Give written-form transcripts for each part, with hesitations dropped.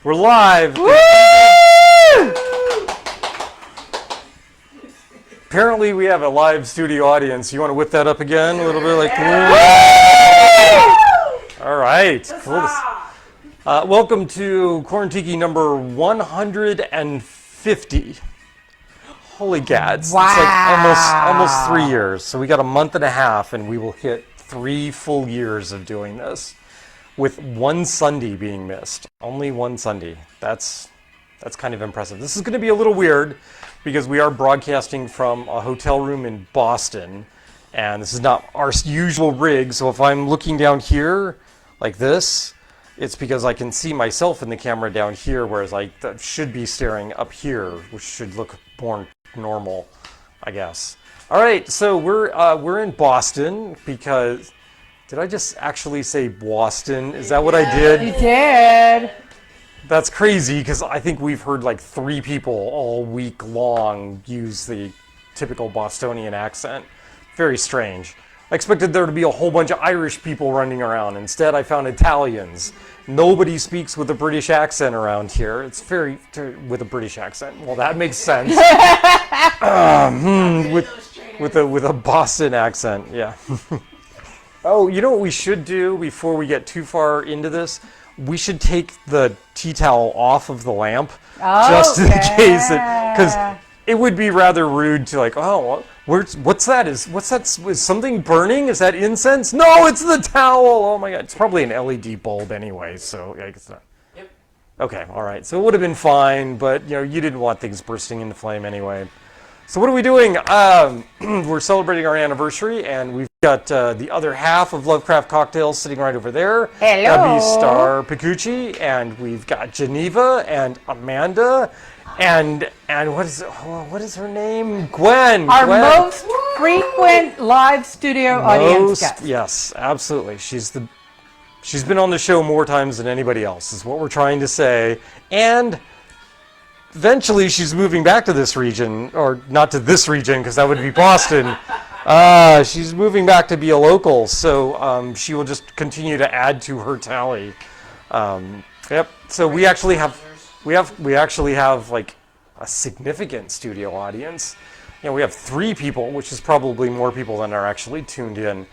We're live. Woo! Apparently, we have a live studio audience. You want to whip that up again a little bit? Like, all right. Cool. Welcome to Quarantiki number 150. Holy gads. Wow. It's like almost 3 years. So we got a month and a half, and we will hit 3 full years of doing this. With one Sunday being missed. Only one Sunday. That's kind of impressive. This is going to be a little weird because we are broadcasting from a hotel room in Boston. And this is not our usual rig. So if I'm looking down here like this, it's because I can see myself in the camera down here, whereas I should be staring up here, which should look more normal, I guess. All right, so we're in Boston because... Did I just actually say Boston? Is that what I did? You did. That's crazy because I think we've heard like 3 people all week long use the typical Bostonian accent. Very strange. I expected there to be a whole bunch of Irish people running around. Instead, I found Italians. Nobody speaks with a British accent around here. It's with a British accent. Well, that makes sense. With a Boston accent, yeah. Oh, you know what we should do before we get too far into this? We should take the tea towel off of the lamp, just in case, because it would be rather rude to like, oh, what's that? Is something burning? Is that incense? No, it's the towel. Oh my God, it's probably an LED bulb anyway, so I guess not. Yep. Okay, all right. So it would have been fine, but you didn't want things bursting into flame anyway. So what are we doing? We're celebrating our anniversary, and we've got the other half of Lovecraft Cocktails sitting right over there. Hello. That'd be Star Pooch, and we've got Geneva and Amanda, and what is her name? Gwen. Our most frequent live studio audience guest. Yes, absolutely. She's been on the show more times than anybody else, is what we're trying to say, and. Eventually, she's moving back to this region, or not to this region, because that would be Boston. She's moving back to be a local, so she will just continue to add to her tally. Yep. So we actually have like a significant studio audience. We have 3 people, which is probably more people than are actually tuned in.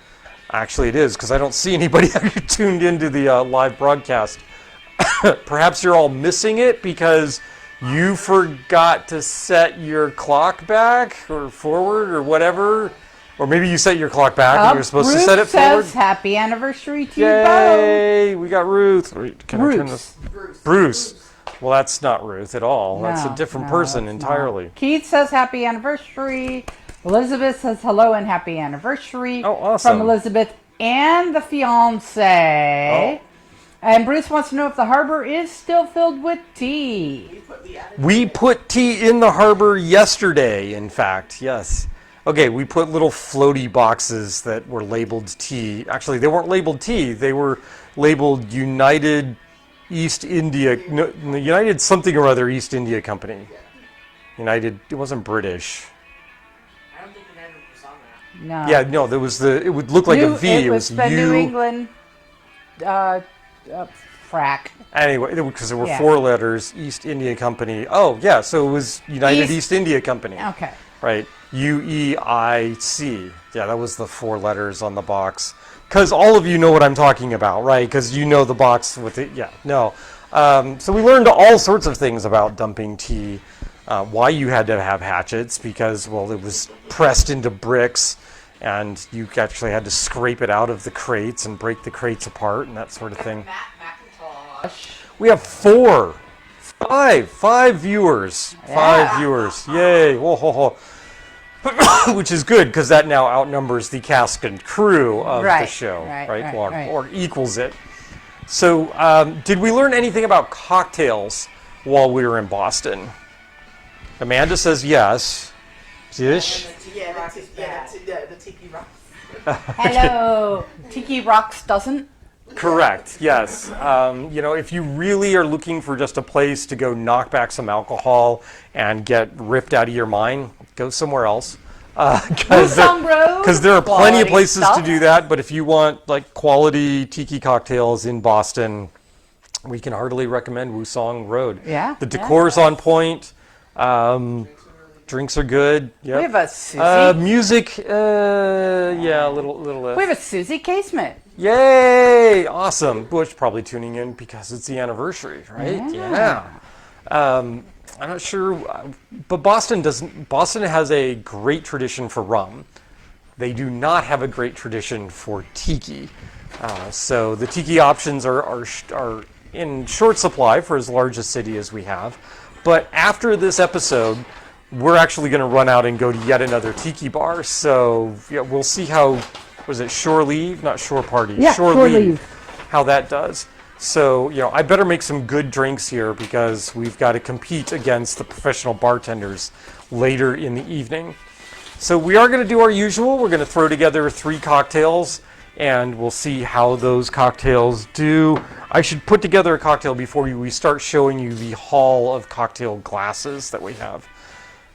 Actually, it is because I don't see anybody tuned into the live broadcast. Perhaps you're all missing it because. You forgot to set your clock back or forward or whatever. Or maybe you set your clock back and you're supposed to set it forward. Ruth says happy anniversary to you both. Yay! We got Ruth. Can I turn this? Bruce. Well, that's not Ruth at all. That's a different person entirely. Not. Keith says happy anniversary. Elizabeth says hello and happy anniversary. Oh, awesome. From Elizabeth and the fiance. Oh. And Bruce wants to know if the harbor is still filled with tea. We put tea in the harbor yesterday, in fact, yes. Okay, we put little floaty boxes that were labeled tea. Actually, they weren't labeled tea. They were labeled United East India, no, United something or other East India Company. United, it wasn't British. I don't think United was on that. No. Yeah, no, there was it would look like a V. It was the New England... frack. Anyway, because there were 4 letters, East India Company. Oh, yeah, so it was United East India Company. Okay. Right, UEIC. Yeah, that was the 4 letters on the box. Because all of you know what I'm talking about, right? Because you know the box with it. Yeah, no. So we learned all sorts of things about dumping tea. Why you had to have hatchets, because, well, it was pressed into bricks. And you actually had to scrape it out of the crates and break the crates apart and that sort of thing. We have 5 viewers. Yeah. 5 viewers. Yay. Whoa, ho, ho. Which is good because that now outnumbers the cast and crew of the show, right? Or equals it. So did we learn anything about cocktails while we were in Boston? Amanda says yes. Dish? The Tiki Rocks. Hello. Tiki Rocks doesn't? Correct, yes. If you really are looking for just a place to go knock back some alcohol and get ripped out of your mind, go somewhere else. Because there are plenty of places to do that, but if you want like quality tiki cocktails in Boston, we can heartily recommend Wusong Road. Yeah. The decor's on point. Drinks are good. Yep. We have a Susie. Music, yeah, a little less. We have a Susie casement. Yay! Awesome. Butch probably tuning in because it's the anniversary, right? Yeah. I'm not sure, but Boston has a great tradition for rum. They do not have a great tradition for tiki. So the tiki options are in short supply for as large a city as we have. But after this episode, we're actually going to run out and go to yet another tiki bar. So yeah, we'll see how, was it Shore Leave? Not Shore Party. Yeah, Shore Leave. How that does. So, I better make some good drinks here because we've got to compete against the professional bartenders later in the evening. So we are going to do our usual. We're going to throw together 3 cocktails and we'll see how those cocktails do. I should put together a cocktail before we start showing you the haul of cocktail glasses that we have.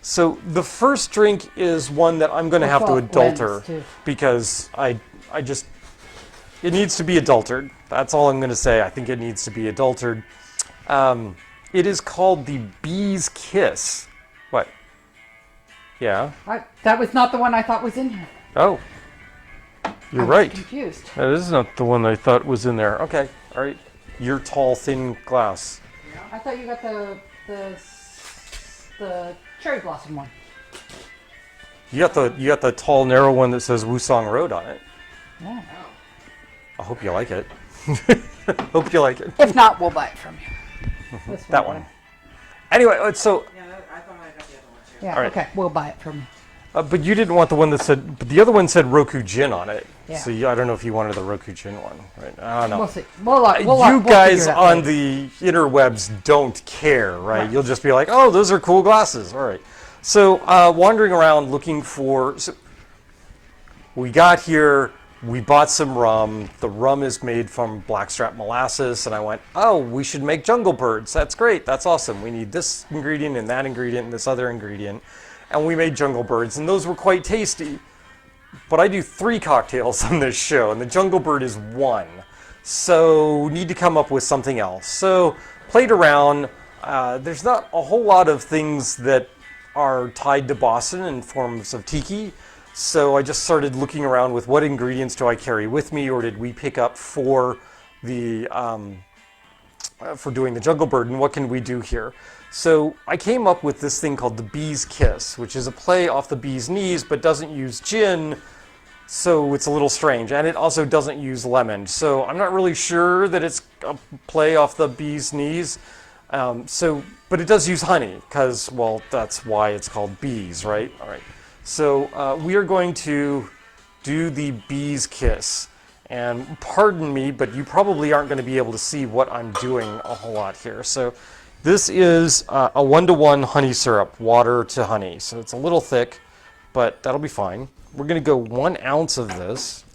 So the first drink is one that I'm going to have to adulter because it needs to be adulterated. That's all I'm going to say. I think it needs to be adulterated. It is called the Bee's Kiss. What? Yeah. That was not the one I thought was in here. Oh. You're right. Confused. That is not the one I thought was in there. Okay. All right. Your tall, thin glass. I thought you got the cherry blossom one. You got the tall, narrow one that says Wusong Road on it. Yeah. I hope you like it. Hope you like it. If not, we'll buy it from you. That one. Anyway, so. Yeah, I thought I got the other one too. Yeah, All right. okay, we'll buy it from you. But you didn't want the one that said. But the other one said Roku Gin on it. Yeah. So I don't know if you wanted the Roku Gin one, right? I don't know. We'll see. We'll You guys figure it out on later. the interwebs don't care, right? Right. You'll just be like, oh, those are cool glasses. All right. So wandering around looking for. So we got here. We bought some rum. The rum is made from blackstrap molasses, and I went, oh, we should make jungle birds. That's great. That's awesome. We need this ingredient and that ingredient and this other ingredient. And we made jungle birds, and those were quite tasty. But I do 3 cocktails on this show, and the jungle bird is 1. So need to come up with something else. So played around. There's not a whole lot of things that are tied to Boston in forms of tiki. So I just started looking around with what ingredients do I carry with me, or did we pick up for the for doing the jungle bird, and what can we do here? So I came up with this thing called the Bee's Kiss, which is a play off the bee's knees, but doesn't use gin, so it's a little strange, and it also doesn't use lemon. So I'm not really sure that it's a play off the bee's knees. But it does use honey, because, well, that's why it's called Bees, right? All right. So we are going to do the Bee's Kiss. And pardon me, but you probably aren't going to be able to see what I'm doing a whole lot here. So this is a 1-to-1 honey syrup, water to honey. So it's a little thick, but that'll be fine. We're going to go 1 ounce of this.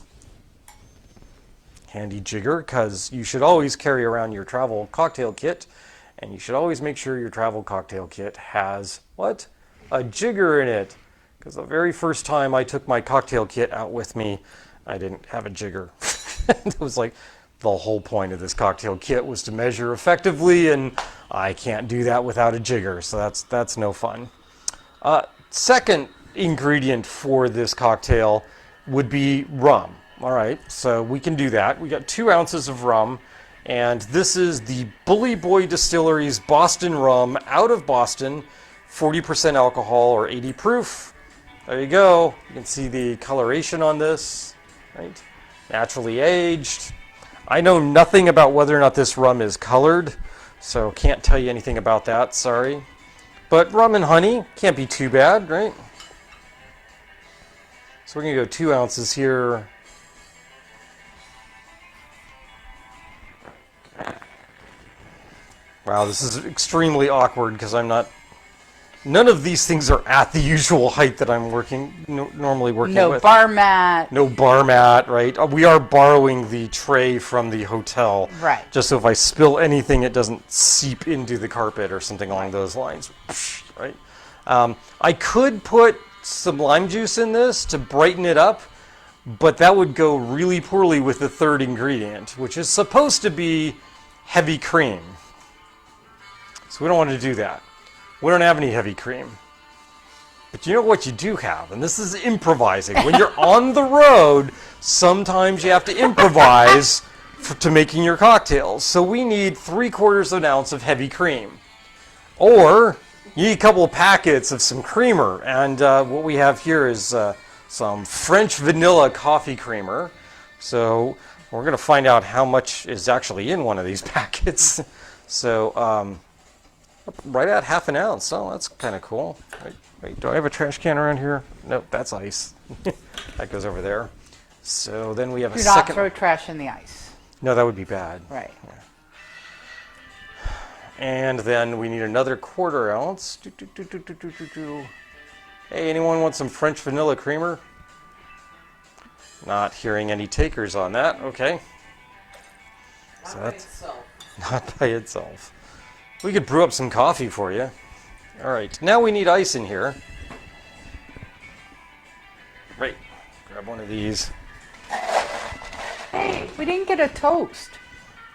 Handy jigger, because you should always carry around your travel cocktail kit. And you should always make sure your travel cocktail kit has, what? A jigger in it. Because the very first time I took my cocktail kit out with me, I didn't have a jigger. It was like the whole point of this cocktail kit was to measure effectively, and I can't do that without a jigger, so that's no fun. Second ingredient for this cocktail would be rum. All right, so we can do that. We got 2 ounces of rum, and this is the Bully Boy Distillery's Boston rum out of Boston, 40% alcohol or 80 proof. There you go. You can see the coloration on this, right? Naturally aged. I know nothing about whether or not this rum is colored, so can't tell you anything about that, sorry. But rum and honey can't be too bad, right? So we're going to go 2 ounces here. Wow, this is extremely awkward because I'm not... None of these things are at the usual height that I'm normally working with. No bar mat. No bar mat, right? We are borrowing the tray from the hotel. Right. Just so if I spill anything, it doesn't seep into the carpet or something along those lines, right? I could put some lime juice in this to brighten it up, but that would go really poorly with the third ingredient, which is supposed to be heavy cream. So we don't want to do that. We don't have any heavy cream. But you know what you do have, and this is improvising. When you're on the road, sometimes you have to improvise to making your cocktails. So we need 3/4 of an ounce of heavy cream. Or you need a couple of packets of some creamer. And what we have here is some French vanilla coffee creamer. So we're going to find out how much is actually in one of these packets. So right at half an ounce. Oh, that's kind of cool. Wait, do I have a trash can around here? Nope, that's ice. That goes over there. So then we have a Do not second. throw trash in the ice. No, that would be bad. Right. And then we need another 1/4 ounce. Hey, anyone want some French vanilla creamer? Not hearing any takers on that. Okay. So that's not by itself. We could brew up some coffee for you. All right. Now we need ice in here. Right. Grab one of these. Hey, we didn't get a toast.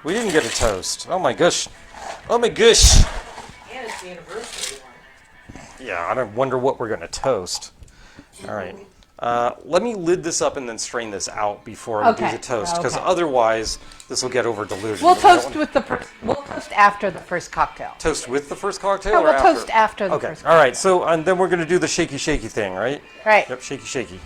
We didn't get a toast. Oh my gosh. Oh my gosh. And it's the anniversary one. Yeah, I don't wonder what we're going to toast. All right. Let me lid this up and then strain this out before I do Okay, the toast, because okay. otherwise this will get over diluted. We'll toast after the first cocktail. Toast with the first cocktail, No, or we'll after? toast after the Okay. first All right. So and then we're going to do the shaky thing, right? Right. Yep. Shaky.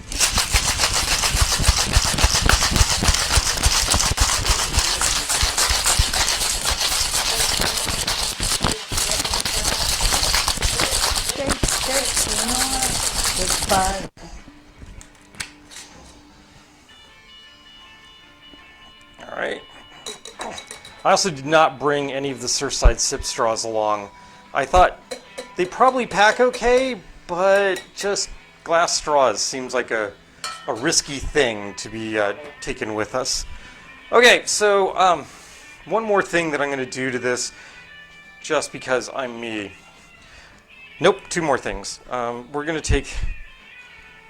All right. I also did not bring any of the Surfside sip straws along. I thought they probably pack okay, but just glass straws seems like a risky thing to be taken with us. Okay, so one more thing that I'm going to do to this, just because I'm me. Nope, 2 more things. We're going to take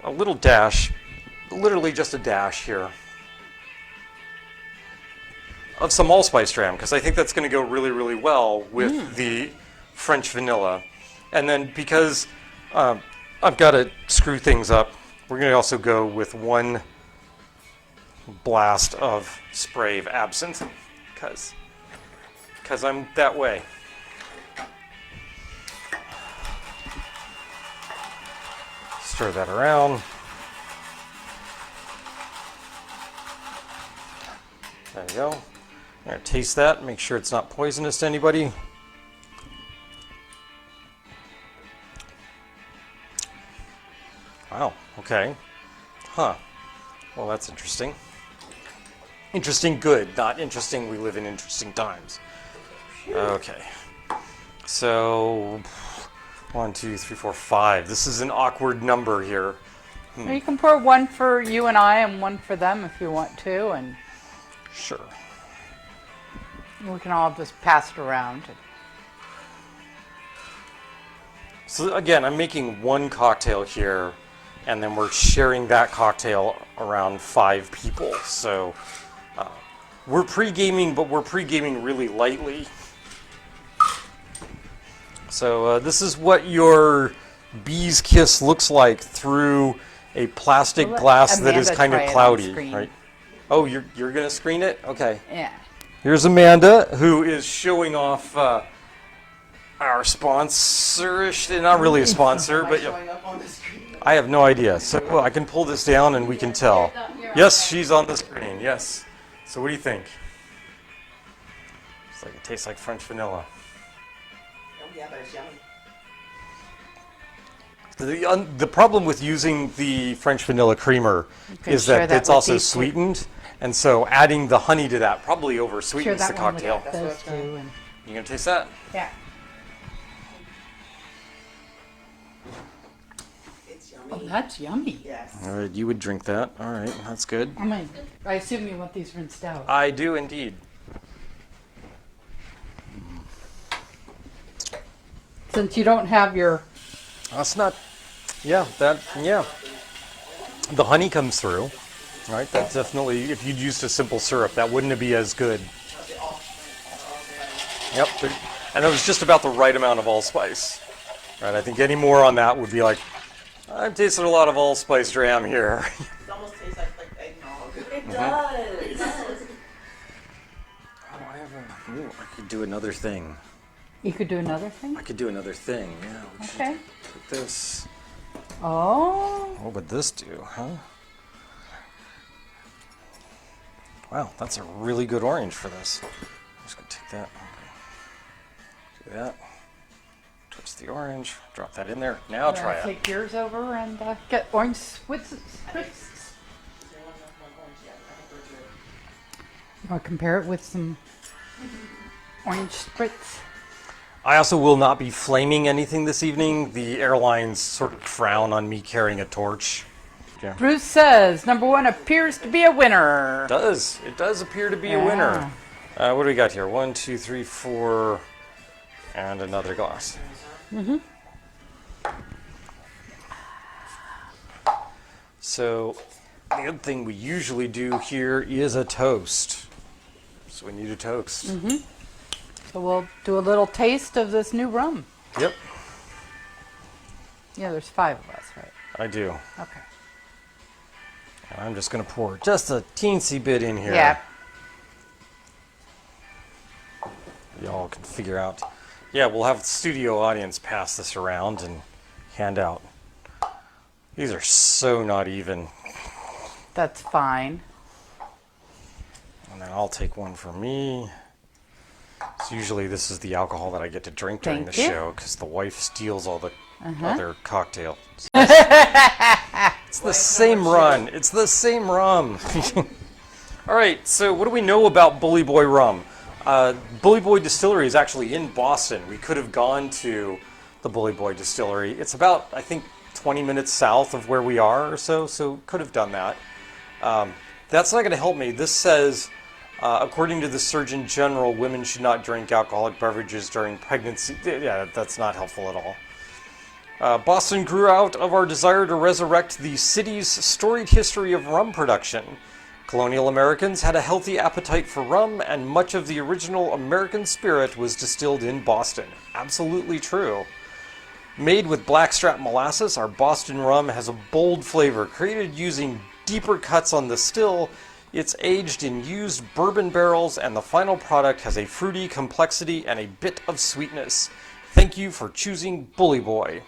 a little dash, literally just a dash here, of some allspice dram, because I think that's going to go really, really well with the French vanilla. And then because I've got to screw things up, we're going to also go with 1 blast of spray of absinthe, because I'm that way. Stir that around. There you go. I'm going to taste that, make sure it's not poisonous to anybody. Wow, okay. Huh. Well, that's interesting. Interesting good, not interesting we live in interesting times. Okay. So, 1, 2, 3, 4, 5. This is an awkward number here. You can pour 1 for you and I and 1 for them if you want to, and Sure. we can all just pass it around. So again, I'm making 1 cocktail here, and then we're sharing that cocktail around 5 people. So we're pre-gaming, but we're pre-gaming really lightly. So this is what your bee's kiss looks like through a plastic We'll let glass that is Amanda kind try of it on cloudy, screen. right? Oh, you're gonna screen it? Okay. Yeah. Here's Amanda, who is showing off our sponsor-ish, not really a sponsor, but Showing up on the screen. I have no idea. So well, I can pull this down and we can tell. Yes, she's on the screen. Yes. So what do you think? It's like it tastes like French vanilla. Oh yeah, but it's yummy. The problem with using the French vanilla creamer can is share that that it's with also these two. sweetened, and so adding the honey to that probably Share oversweetens the that one with cocktail. those two. And, You gonna taste that? yeah. It's yummy. Oh, that's yummy. Yes. All right, you would drink that. All right, that's good. I assume you want these rinsed out. I do indeed. Since you don't have your... That's not. Yeah, yeah. The honey comes through. Right, that's definitely. If you'd used a simple syrup, that wouldn't be as good. Yep. And it was just about the right amount of allspice. Right. I think any more on that would be like, I'm tasting a lot of allspice dram here. It almost tastes like eggnog. It does. It does. Oh, I have a. Ooh, I could do another thing. You could do another thing? I could do another thing. Yeah. We should Okay. take this. Oh. What would this do, huh? Wow, that's a really good orange for this. I'm just gonna take that. Okay. Do that. Twist the orange. Drop that in there. Now try it. Take yours over and get orange spritz. Is there one orange yet? I think we're good. You want to compare it with some orange spritz? I also will not be flaming anything this evening. The airlines sort of frown on me carrying a torch. Yeah. Bruce says number 1 appears to be a winner. It does appear to be a winner. What do we got here? 1, 2, 3, 4, and another glass. Mm-hmm. So the other thing we usually do here is a toast. So we need a toast. Mm-hmm. So we'll do a little taste of this new rum. Yep, Yeah, there's 5 of us, right? I do. Okay. And I'm just going to pour just a teensy bit in here. Yeah. Y'all can figure out. Yeah, we'll have the studio audience pass this around and hand out. These are so not even. That's fine. And then I'll take one for me. So usually this is the alcohol that I get to drink during Thank the you. show because the wife steals all the Uh-huh. other cocktails. It's the same run. It's the same rum. All right, so what do we know about Bully Boy rum? Bully Boy Distillery is actually in Boston. We could have gone to the Bully Boy Distillery. It's about, I think, 20 minutes south of where we are or so could have done that. That's not going to help me. This says, according to the Surgeon General, women should not drink alcoholic beverages during pregnancy. Yeah, that's not helpful at all. Boston grew out of our desire to resurrect the city's storied history of rum production. Colonial Americans had a healthy appetite for rum, and much of the original American spirit was distilled in Boston. Absolutely true. Made with blackstrap molasses, our Boston rum has a bold flavor created using deeper cuts on the still. It's aged in used bourbon barrels, and the final product has a fruity complexity and a bit of sweetness. Thank you for choosing Bully Boy.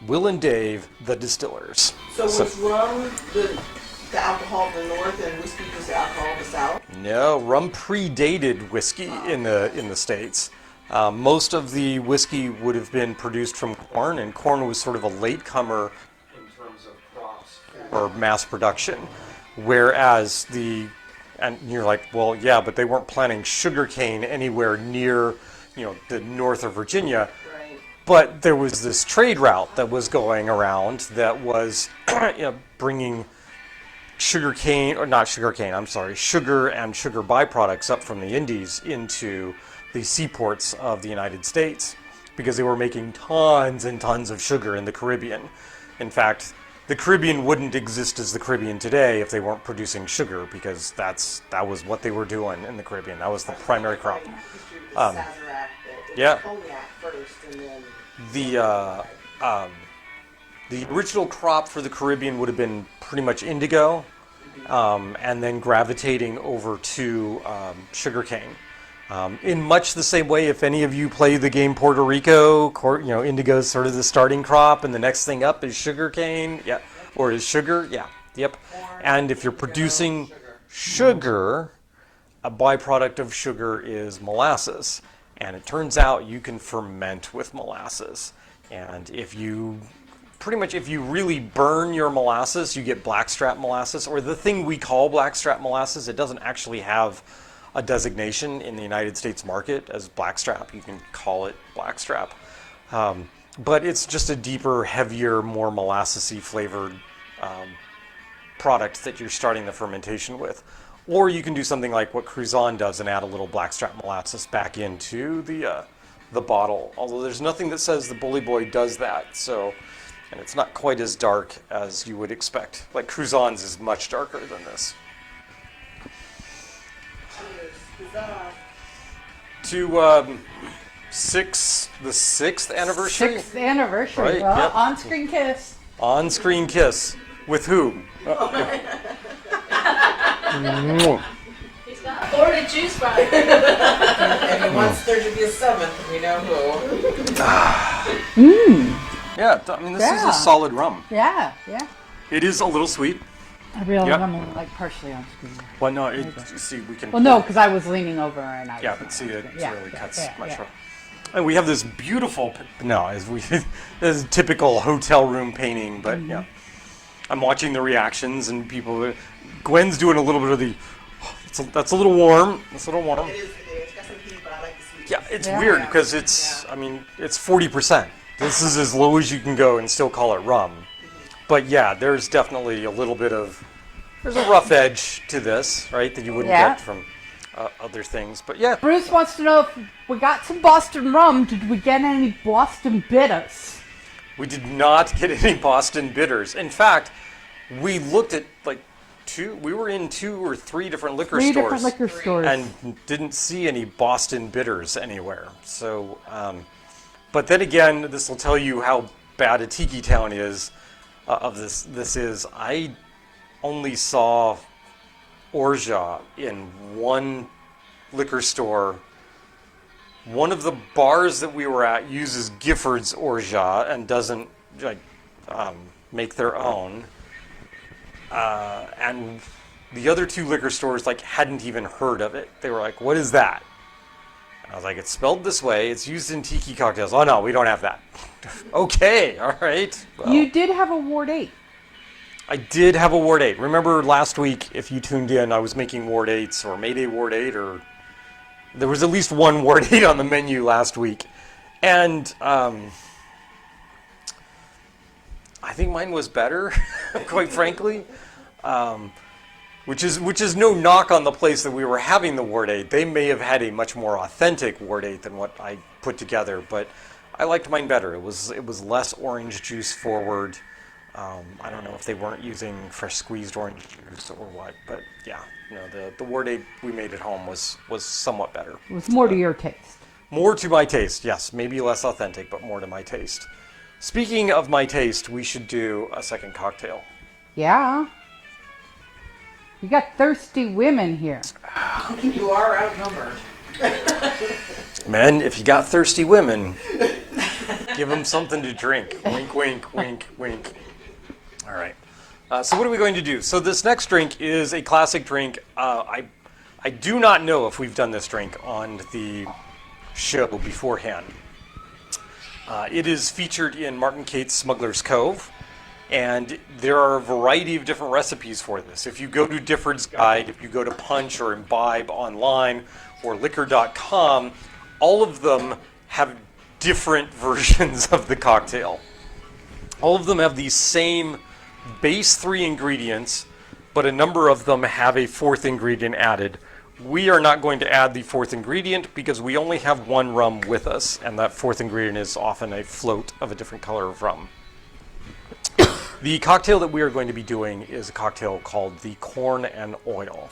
Will and Dave, the distillers. So was rum the alcohol of the north and whiskey was the alcohol of the south? No, rum predated whiskey in the States. Most of the whiskey would have been produced from corn, and corn was sort of a latecomer in terms of crops or mass production. Whereas and you're like, well, yeah, but they weren't planting sugarcane anywhere near, the north of Virginia. Right. But there was this trade route that was going around that was bringing sugar and sugar byproducts up from the Indies into the seaports of the United States because they were making tons and tons of sugar in the Caribbean. In fact, the Caribbean wouldn't exist as the Caribbean today if they weren't producing sugar because that was what they were doing in the Caribbean. That was the primary crop. The Sazerac, yeah. cognac first, and then the original crop for the Caribbean would have been pretty much indigo, and then gravitating over to sugarcane. In much the same way, if any of you play the game Puerto Rico, indigo is sort of the starting crop, and the next thing up is sugarcane, yeah, or is sugar, yeah, yep. And if you're producing sugar, a byproduct of sugar is molasses. And it turns out you can ferment with molasses. And if you really burn your molasses, you get blackstrap molasses, or the thing we call blackstrap molasses. It doesn't actually have a designation in the United States market as blackstrap. You can call it blackstrap. But it's just a deeper, heavier, more molassesy flavored product that you're starting the fermentation with. Or you can do something like what Cruzan does and add a little blackstrap molasses back into the bottle. Although there's nothing that says the Bully Boy does that. And it's not quite as dark as you would expect. Like Cruzan's is much darker than this. cheers. Huzzah. to the sixth anniversary. 6th anniversary. Right, Well, yep. on-screen kiss. On-screen kiss. With whom? He's got authority to choose from. And he wants there to be a 7th. We know who. Yeah, I mean, this is Yeah. a solid rum. Yeah. It is a little sweet. I realize Yep. I'm like partially on screen. Well, no, see, we can... Well, no, because I was leaning over and I was Yeah, but see, it Yeah, really yeah, cuts yeah, much yeah. more. And we have this beautiful, this is typical hotel room painting, but Mm-hmm. yeah. I'm watching the reactions and people, Gwen's doing a little bit of the, that's a little warm, it's a little warm. It is. It's got some heat, but I like the sweetness. Yeah, it's Yeah. weird because it's, I mean, it's 40%. This is as low as you can go and still call it rum. But yeah, there's definitely a little bit of, there's a rough edge to this, right, that you wouldn't Yeah. get from other things. But yeah, Bruce wants to know if we got some Boston rum. Did we get any Boston bitters? we did not get any Boston bitters. In fact, we looked at we were in 2 or 3 different liquor Three stores. different liquor stores. And didn't see any Boston bitters anywhere. So, but then again, this will tell you how bad a tiki town is. This is. I only saw Orgeat in one liquor store. One of the bars that we were at uses Gifford's Orgeat and doesn't make their own. And the other 2 liquor stores hadn't even heard of it. They were like, "What is that?" And I was like, "It's spelled this way. It's used in tiki cocktails." "Oh no, we don't have that." Okay, all right. Well, You did have a Ward 8. I did have a Ward 8. Remember last week, if you tuned in, I was making Ward 8s or Mayday Ward 8, or there was at least one Ward 8 on the menu last week. And I think mine was better, quite frankly. Which is no knock on the place that we were having the Ward 8. They may have had a much more authentic Ward 8 than what I put together, but I liked mine better. It was less orange juice forward. I don't know if they weren't using fresh squeezed orange juice or what, but yeah, the Ward 8 we made at home was somewhat better. It was more to your taste. More to my taste, yes. Maybe less authentic, but more to my taste. Speaking of my taste, we should do a second cocktail. Yeah. You got thirsty women here. You are outnumbered. Men, if you got thirsty women, give them something to drink. Wink, wink, wink, wink. All right. So what are we going to do? So this next drink is a classic drink. I do not know if we've done this drink on the show beforehand. It is featured in Martin Cate's Smuggler's Cove, and there are a variety of different recipes for this. If you go to Difford's Guide, if you go to Punch or Imbibe online or liquor.com, all of them have different versions of the cocktail. All of them have these same base 3 ingredients, but a number of them have a 4th ingredient added. We are not going to add the 4th ingredient because we only have one rum with us, and that 4th ingredient is often a float of a different color of rum. The cocktail that we are going to be doing is a cocktail called the Corn and Oil.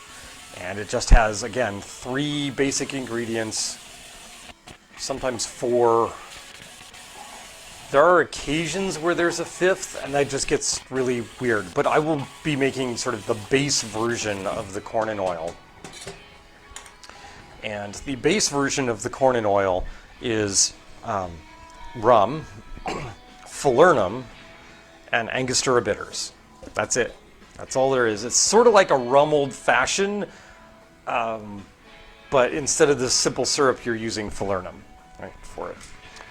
And it just has, again, 3 basic ingredients, sometimes 4. There are occasions where there's a 5th, and that just gets really weird. But I will be making sort of the base version of the Corn and Oil. And the base version of the Corn and Oil is rum, falernum, and Angostura bitters. That's it. That's all there is. It's sort of like a rum old fashioned, but instead of the simple syrup, you're using falernum, right, for it.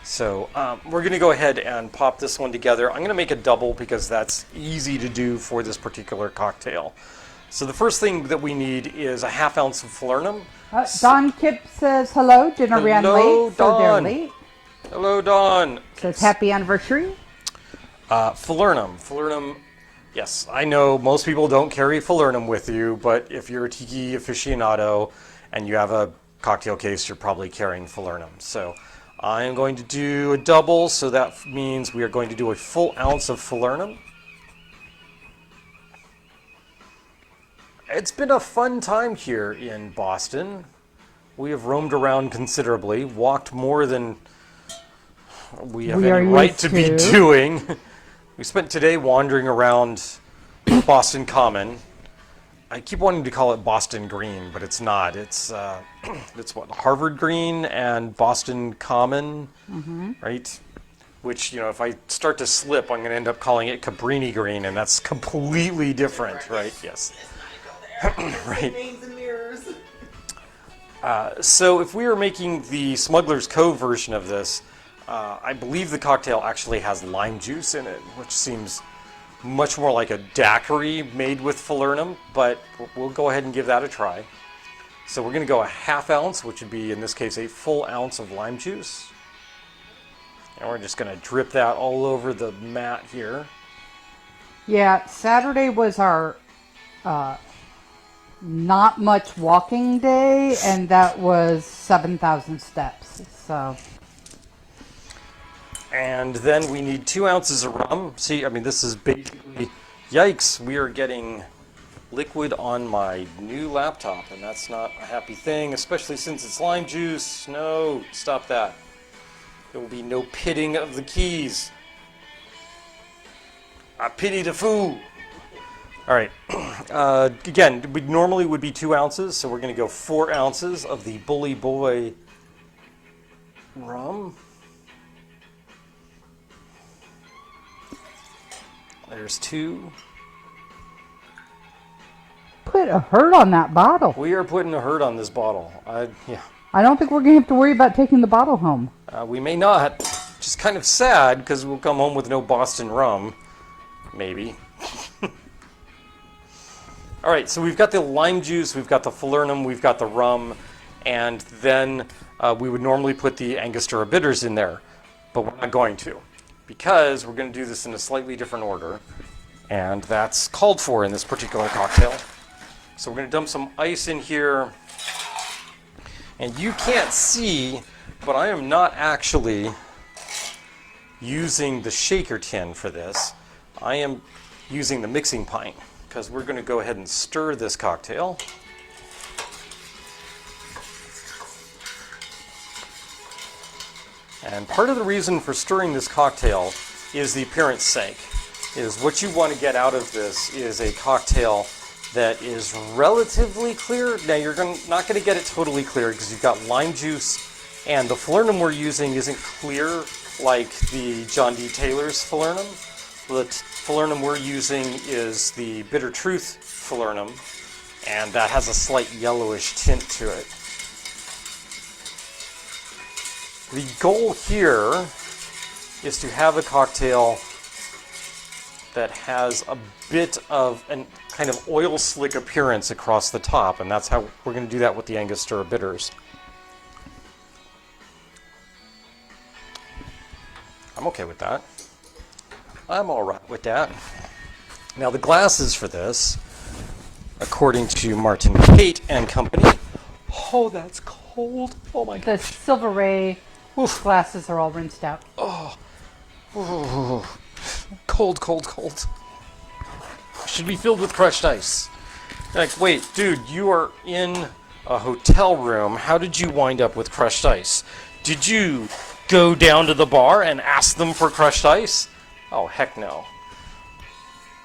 So we're going to go ahead and pop this one together. I'm going to make a double because that's easy to do for this particular cocktail. So the first thing that we need is a 1/2 ounce of falernum. Don Kip says hello. Dinner ran Hello, late, so they're Dawn. late. Hello, Dawn. Says happy anniversary. Falernum. Falernum, yes, I know most people don't carry falernum with you, but if you're a tiki aficionado and you have a cocktail case, you're probably carrying falernum. So I am going to do a double, so that means we are going to do a full ounce of falernum. It's been a fun time here in Boston. We have roamed around considerably, walked more than we have We are any right used to be to. doing. We spent today wandering around Boston Common. I keep wanting to call it Boston Green, but it's not. It's it's what, Harvard Green and Boston Common, right? Which, you know, if I start to slip, I'm going to end up calling it Cabrini Green, and that's completely different, right? Yes. Right. Names and mirrors. So if we are making the Smuggler's Cove version of this, I believe the cocktail actually has lime juice in it, which seems much more like a daiquiri made with falernum, but we'll go ahead and give that a try. So we're going to go a ½ ounce, which would be, in this case, a full ounce of lime juice. And we're just going to drip that all over the mat here. Yeah, Saturday was our not much walking day, and that was 7,000 steps. So, And then we need 2 ounces of rum. See, I mean, this is basically, yikes, we are getting liquid on my new laptop, and that's not a happy thing, especially since it's lime juice. No, stop that. There will be no pitting of the keys. I pity the fool. All right. Again, we normally would be 2 ounces, so we're going to go 4 ounces of the Bully Boy rum. There's 2. put a hurt on that bottle. We are putting a hurt on this bottle. Yeah. I don't think we're going to have to worry about taking the bottle home. We may not. Just kind of sad because we'll come home with no Boston rum. Maybe. All right, so we've got the lime juice, we've got the falernum, we've got the rum, and then we would normally put the Angostura bitters in there, but we're not going to because we're going to do this in a slightly different order, and that's called for in this particular cocktail. So we're going to dump some ice in here, and you can't see, but I am not actually using the shaker tin for this. I am using the mixing pint because we're going to go ahead and stir this cocktail. And part of the reason for stirring this cocktail is the appearance sake. Is what you want to get out of this is a cocktail that is relatively clear. Now you're not going to get it totally clear because you've got lime juice, and the falernum we're using isn't clear like the John D. Taylor's falernum. The falernum we're using is the Bitter Truth falernum, and that has a slight yellowish tint to it. The goal here is to have a cocktail that has a bit of a kind of oil slick appearance across the top, and that's how we're going to do that with the Angostura bitters. I'm okay with that. I'm all right with that. Now the glasses for this, according to Martin Kate and Company, oh, that's cold. Oh my The gosh. Silver Ray glasses are all rinsed out. Oh, cold, cold, cold. Should be filled with crushed ice. Like, wait, dude, you are in a hotel room. How did you wind up with crushed ice? Did you go down to the bar and ask them for crushed ice? Oh, heck no.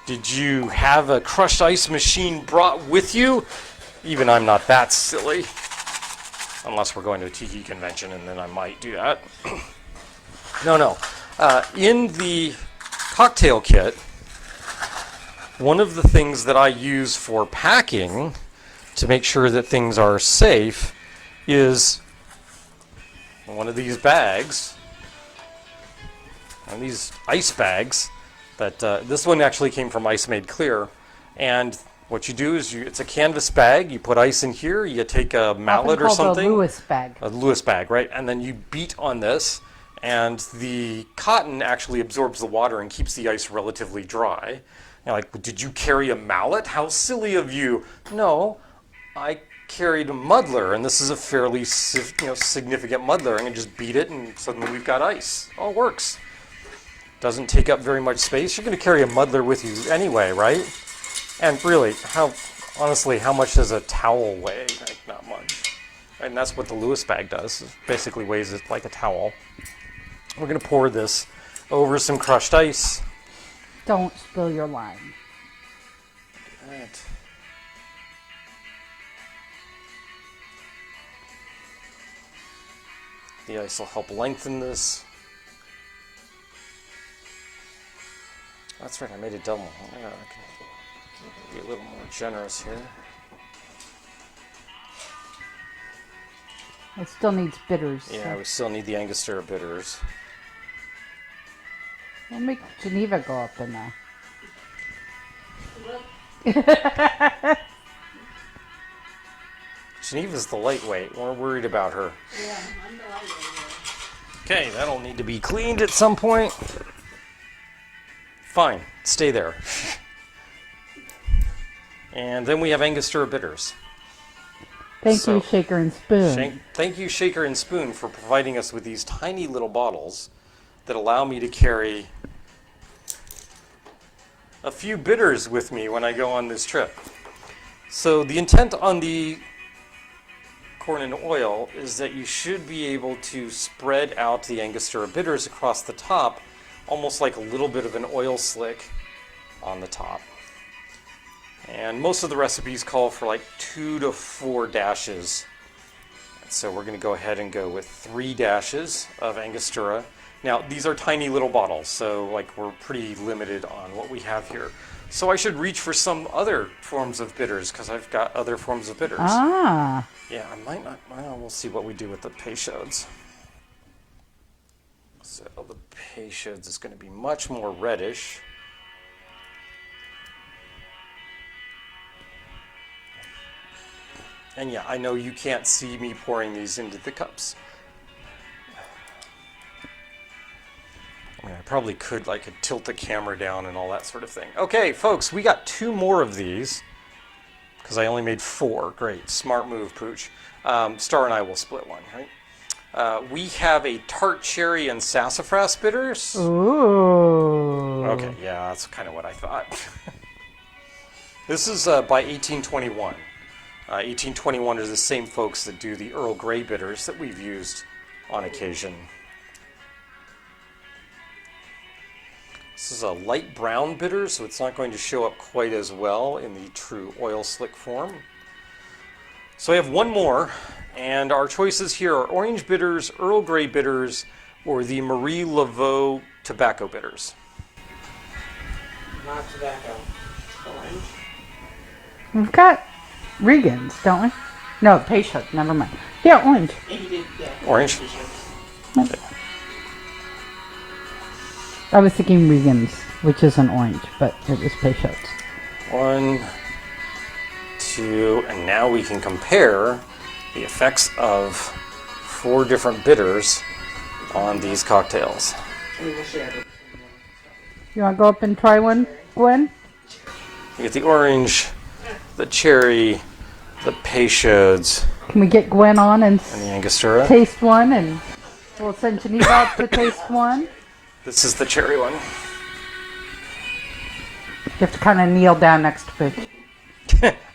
Did you have a crushed ice machine brought with you? Even I'm not that silly. Unless we're going to a tiki convention, and then I might do that. No. In the cocktail kit, one of the things that I use for packing to make sure that things are safe is one of these bags. And these ice bags that this one actually came from Ice Made Clear, and what you do is it's a canvas bag. You put ice in here. You take a mallet or something. A Lewis bag. A Lewis bag, right? And then you beat on this, and the cotton actually absorbs the water and keeps the ice relatively dry. You're like, did you carry a mallet? How silly of you! No, I carried a muddler, and this is a fairly significant muddler. And you just beat it, and suddenly we've got ice. All works. Doesn't take up very much space. You're going to carry a muddler with you anyway, right? And really, honestly, how much does a towel weigh? Like, not much. And that's what the Lewis bag does. It basically weighs it like a towel. We're going to pour this over some crushed ice. Don't spill your lime. Right. The ice will help lengthen this. That's right, I made a double. I can be a little more generous here. It still needs bitters. Yeah, So we still need the Angostura bitters. we'll make Geneva go up in there. Geneva's the lightweight. We're worried about her. Yeah, I'm the lightweight. Okay, that'll need to be cleaned at some point. Fine, stay there. And then we have Angostura bitters. Thank you, So- Shaker and Spoon. Thank you, Shaker and Spoon, for providing us with these tiny little bottles that allow me to carry a few bitters with me when I go on this trip. So the intent on the corn and oil is that you should be able to spread out the Angostura bitters across the top, almost like a little bit of an oil slick on the top. And most of the recipes call for like 2 to 4 dashes. And so we're going to go ahead and go with 3 dashes of Angostura. Now, these are tiny little bottles, so like we're pretty limited on what we have here. So I should reach for some other forms of bitters because I've got other forms of bitters. Ah. Yeah, I might not. Well, we'll see what we do with the Peychauds. So the Peychauds is going to be much more reddish. And yeah, I know you can't see me pouring these into the cups. I mean, I probably could like tilt the camera down and all that sort of thing. Okay, folks, we got 2 more of these because I only made 4. Great, smart move, Pooch. Star and I will split one, right? We have a tart cherry and sassafras bitters. Ooh. Okay, yeah, that's kind of what I thought. This is by 1821. 1821 are the same folks that do the Earl Grey bitters that we've used on occasion. This is a light brown bitter, so it's not going to show up quite as well in the true oil slick form. So I have one more, and our choices here are orange bitters, Earl Grey bitters, or the Marie Laveau tobacco bitters. Not tobacco. Orange. We've got Regan's, don't we? No, Peychaud. Never mind. Yeah, orange. And you did, yeah. Orange? I was thinking Regan's, which is an orange, but it was Peychaud's. 1, 2, and now we can compare the effects of 4 different bitters on these cocktails. We will share it. You want to go up and try one, Gwen? You get the orange, the cherry, the Peychauds, Can we get Gwen on and and the Angostura. taste one, and we'll send Geneva out to taste one? This is the cherry one. You have to kind of kneel down next to Pooch.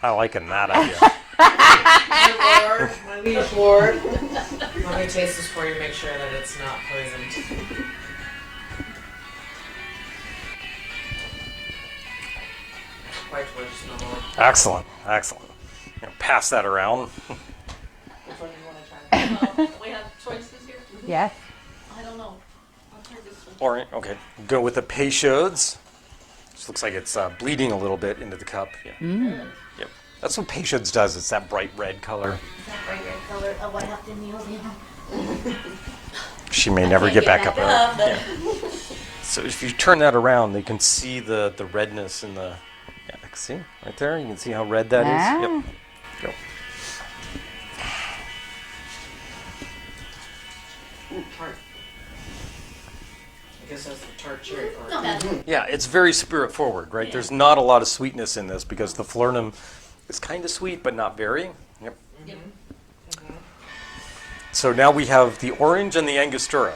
I like that idea. My lord, my liege lord. Let me taste this for you, make sure that it's not poisoned. Quite delicious, my lord. Excellent, excellent. You know, pass that around. Which one do you want to try? Well, we have choices here. Yes. I don't know. I'll try this one. Orange, okay. Go with the Peychauds. This looks like it's bleeding a little bit into the cup. Yeah. Yep. That's what Peychauds does. It's that bright red color. That bright red color. Oh, I have to kneel down. She may never get back up there. but- Yeah. So if you turn that around, they can see the redness in the. Yeah, see right there. You can see how red that is. Ah. Yep. Go. Ooh, tart. I guess that's the tart cherry part. Not bad. Yeah, it's very spirit forward, right? There's not a lot of sweetness in this because the Flernum is kind of sweet, but not very. Yep. Yep. So now we have the orange and the Angostura.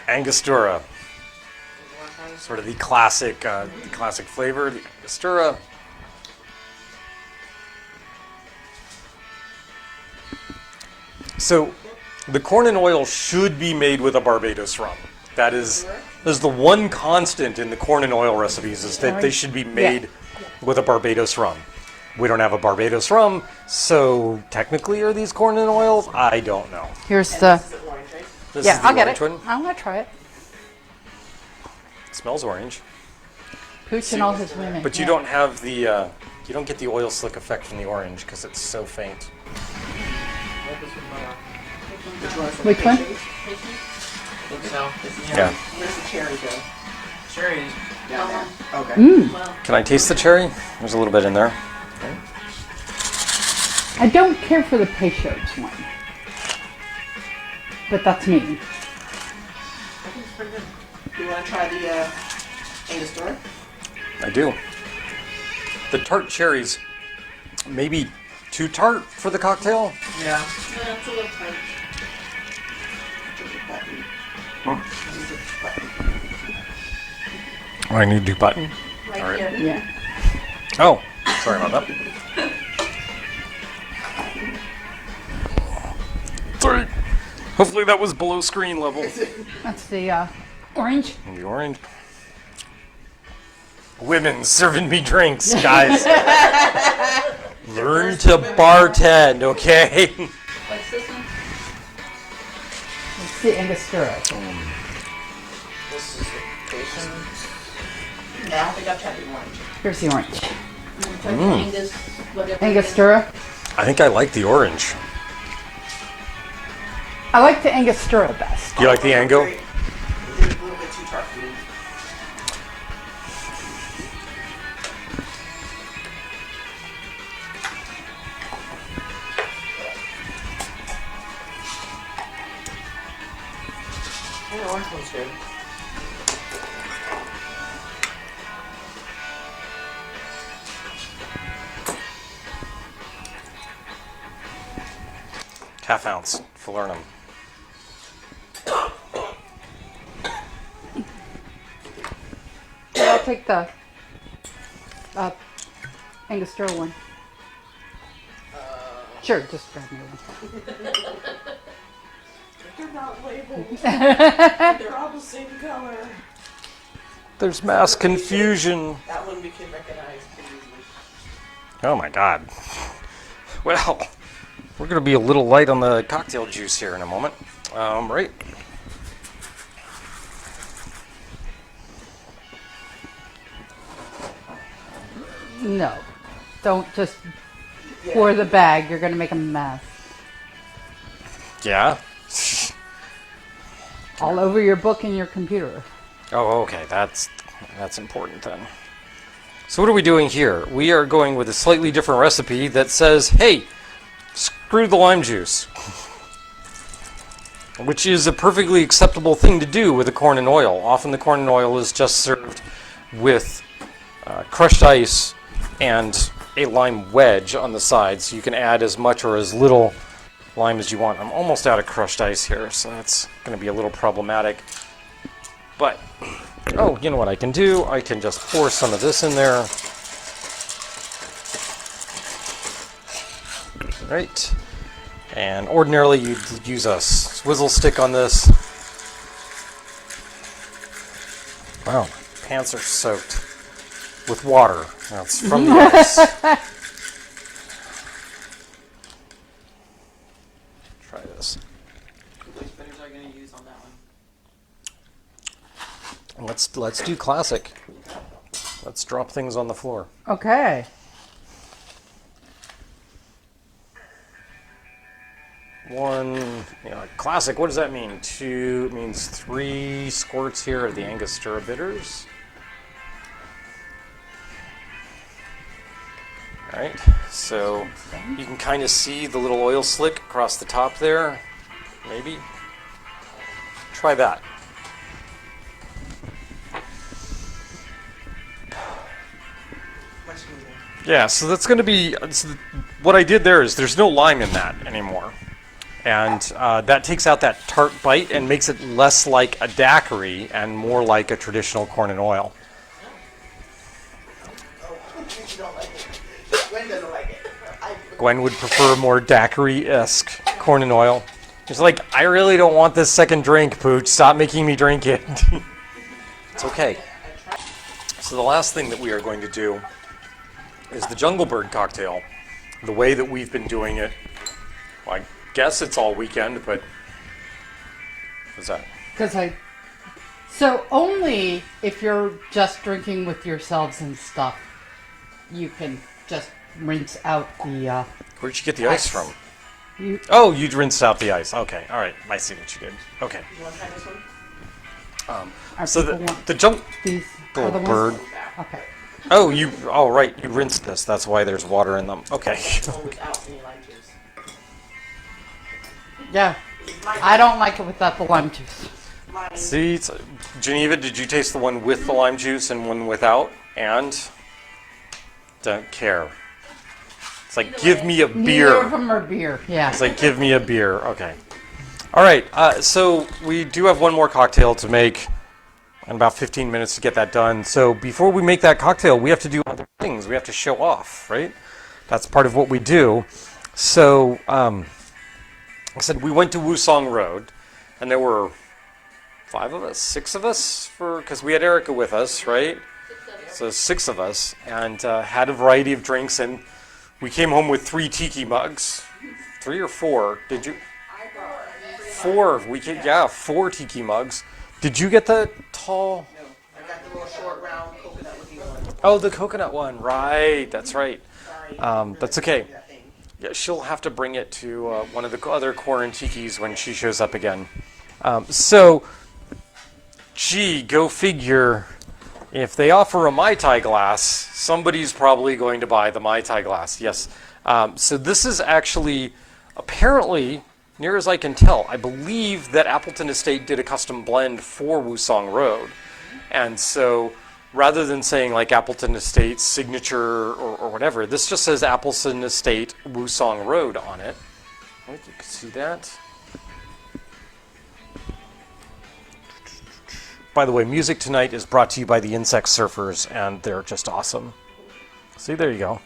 Angostura, sort of the classic flavor, the Angostura. So, the corn and oil should be made with a Barbados rum. That is the one constant in the corn and oil recipes is that they should be made with a Barbados rum. We don't have a Barbados rum, so technically are these corn and oils? I don't know. Here's the. This is the orange, right? This Yeah, is the I'll get orange it. one. I'm gonna try it. It smells orange. Pooch and all his women. But you don't have the, you don't get the oil slick effect from the orange because it's so faint. Which one? Think so. Yeah. Where's the cherry go? Cherries. Down there. Okay. Can I taste the cherry? There's a little bit in there. I don't care for the Peychaud's one. But that's me. I think it's pretty good. You want to try the Angostura? I do. The tart cherries, maybe too tart for the cocktail. Yeah. That's a little tight. There's a button. There's a button. Oh, I need to do button. Right All right. here. Yeah. Oh, sorry about that. Sorry. Hopefully that was below screen level. That's the orange. The orange. Women serving me drinks, guys. Learn to bartend, okay? What's this one? It's the Angostura. This is the bacon. No, I don't think I've tried the orange. Here's the orange. Angus, whatever. Angostura. I think I like the orange. I like the Angostura best. Do you like the Ango? It's a little bit too tart for me. Yeah, the orange one's good. Half ounce, Falernum. Yeah, I'll take the Angostura one. Sure, just grab me one. They're not labeled. They're all the same color. There's mass confusion. That one we can recognize pretty easily. Oh my god. Well, we're going to be a little light on the cocktail juice here in a moment. Right. No, don't just pour the bag. You're gonna make a mess Yeah. all over your book and your computer. Oh, okay. That's important then. So what are we doing here? We are going with a slightly different recipe that says, hey, screw the lime juice. Which is a perfectly acceptable thing to do with the corn and oil. Often the corn and oil is just served with crushed ice and a lime wedge on the side, so you can add as much or as little lime as you want. I'm almost out of crushed ice here, so that's going to be a little problematic. But, oh, you know what I can do? I can just pour some of this in there. Right. And ordinarily you'd use a swizzle stick on this. Wow, my pants are soaked with water. That's from the ice. Try this. Which bitters are you going to use on that one? Let's do classic. Let's drop things on the floor. Okay. One, classic. What does that mean? Two means 3 squirts here of the Angostura bitters. All right, so you can kind of see the little oil slick across the top there. Maybe. Try that. Much smoother. Yeah, so that's going to be, what I did there is there's no lime in that anymore. And that takes out that tart bite and makes it less like a daiquiri and more like a traditional corn and oil. Oh, you don't like it. Gwen doesn't like it. Gwen would prefer more daiquiri-esque. corn and oil. She's like, I really don't want this second drink, Pooch. Stop making me drink it. It's okay. So the last thing that we are going to do is the Jungle Bird cocktail. The way that we've been doing it, well, I guess it's all weekend, but what's that? So only if you're just drinking with yourselves and stuff, you can just rinse out the. Where'd you get the ice from? You Rinsed out the ice. Okay, all right. I see what you did. Okay. You want to try this one? So people want the Jungle these other Bird. ones? Okay. Oh, right. You rinsed this. That's why there's water in them. Okay. One without any lime juice. Yeah. I don't like it without the lime juice. Lime. See, Geneva, did you taste the one with the lime juice and one without? And don't care. It's like, give me a Neither of beer. them are beer. Yeah. It's like, give me a beer. Okay. All right. So we do have one more cocktail to make, and about 15 minutes to get that done. So before we make that cocktail, we have to do other things. We have to show off, right? That's part of what we do. So, like I said, we went to Wusong Road, and there were 6 of us, because we had Erica with us, right? So 6 of us, and had a variety of drinks, and we came home with 3 tiki mugs. 3 or 4? Did you? 4. 4 tiki mugs. Did you get the tall? No, I got the little short round coconut looking one. Oh, the coconut one. Right, that's right. Sorry. That's okay. That thing. Yeah, she'll have to bring it to one of the other Quarantikis when she shows up again. Gee, go figure. If they offer a Mai Tai glass, somebody's probably going to buy the Mai Tai glass. Yes. So this is actually, apparently, near as I can tell, I believe that Appleton Estate did a custom blend for Wusong Road. And so rather than saying like Appleton Estate signature or whatever, this just says Appleton Estate Wusong Road on it. Right, you can see that. By the way, music tonight is brought to you by the Insect Surfers, and they're just awesome. See, there you go.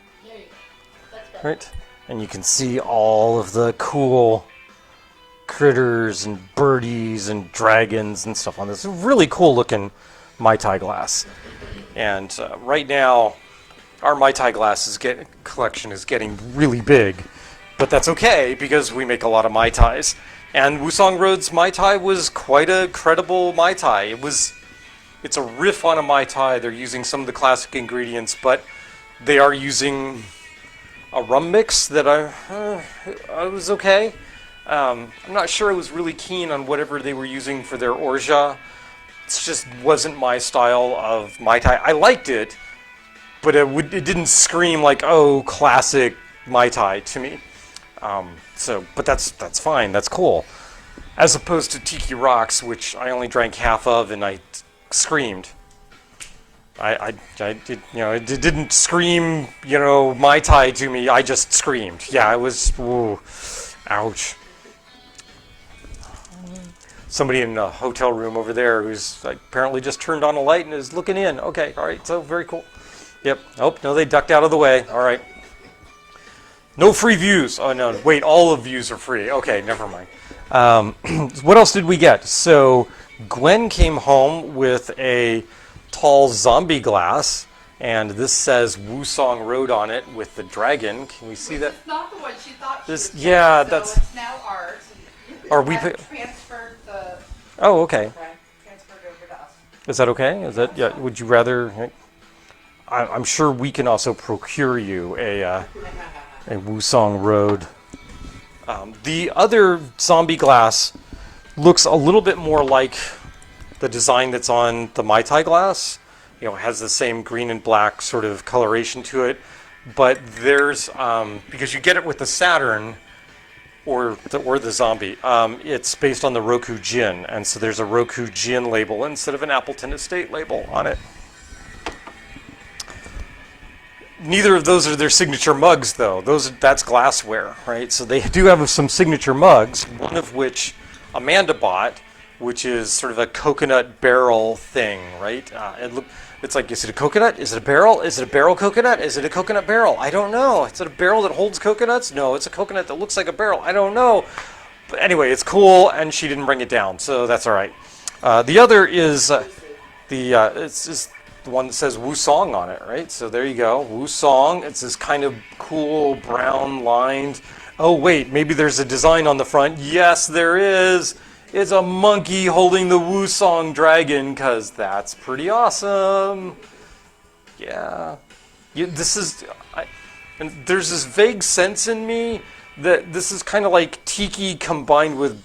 Right? And you can see all of the cool critters and birdies and dragons and stuff on this. Really cool looking Mai Tai glass. And right now, our Mai Tai glass collection is getting really big. But that's okay, because we make a lot of Mai Tais. And Wusong Road's Mai Tai was quite a credible Mai Tai. It's a riff on a Mai Tai. They're using some of the classic ingredients, but they are using a rum mix that I was okay. I'm not sure I was really keen on whatever they were using for their orgeat. It just wasn't my style of Mai Tai. I liked it, but it didn't scream like, oh, classic Mai Tai to me. But that's fine. That's cool. As opposed to Tiki Rocks, which I only drank half of, and I screamed. I did, it didn't scream, Mai Tai to me. I just screamed. Yeah, I was, ooh, ouch. Somebody in a hotel room over there who's apparently just turned on a light and is looking in. Okay, all right, so very cool. Yep. Oh, no, they ducked out of the way. All right. No free views. Oh, no. Wait, all of views are free. Okay, never mind. What else did we get? So Gwen came home with a tall zombie glass, and this says Wusong Road on it with the dragon. Can we see that? It's not the one she thought This- she was yeah, getting, that's- so it's now ours. Are we I've pa- transferred the... Oh, okay. Transferred over to us. Is that okay? Is that, yeah, would you rather? I'm sure we can also procure you a Wusong Road. The other zombie glass looks a little bit more like the design that's on the Mai Tai glass. It has the same green and black sort of coloration to it, but there's because you get it with the Saturn or the zombie. It's based on the Roku Gin, and so there's a Roku Gin label instead of an Appleton Estate label on it. Neither of those are their signature mugs, though. That's glassware, right? So they do have some signature mugs, one of which Amanda bought, which is sort of a coconut barrel thing, right? It's like, is it a coconut? Is it a barrel? Is it a barrel coconut? Is it a coconut barrel? I don't know. Is it a barrel that holds coconuts? No, it's a coconut that looks like a barrel. I don't know. But anyway, it's cool, and she didn't bring it down, so that's all right. The other is it's the one that says Wu Song on it, right? So there you go, Wu Song. It's this kind of cool brown lined. Oh wait, maybe there's a design on the front. Yes, there is. It's a monkey holding the Wu Song dragon, because that's pretty awesome. Yeah. And there's this vague sense in me that this is kind of like Tiki combined with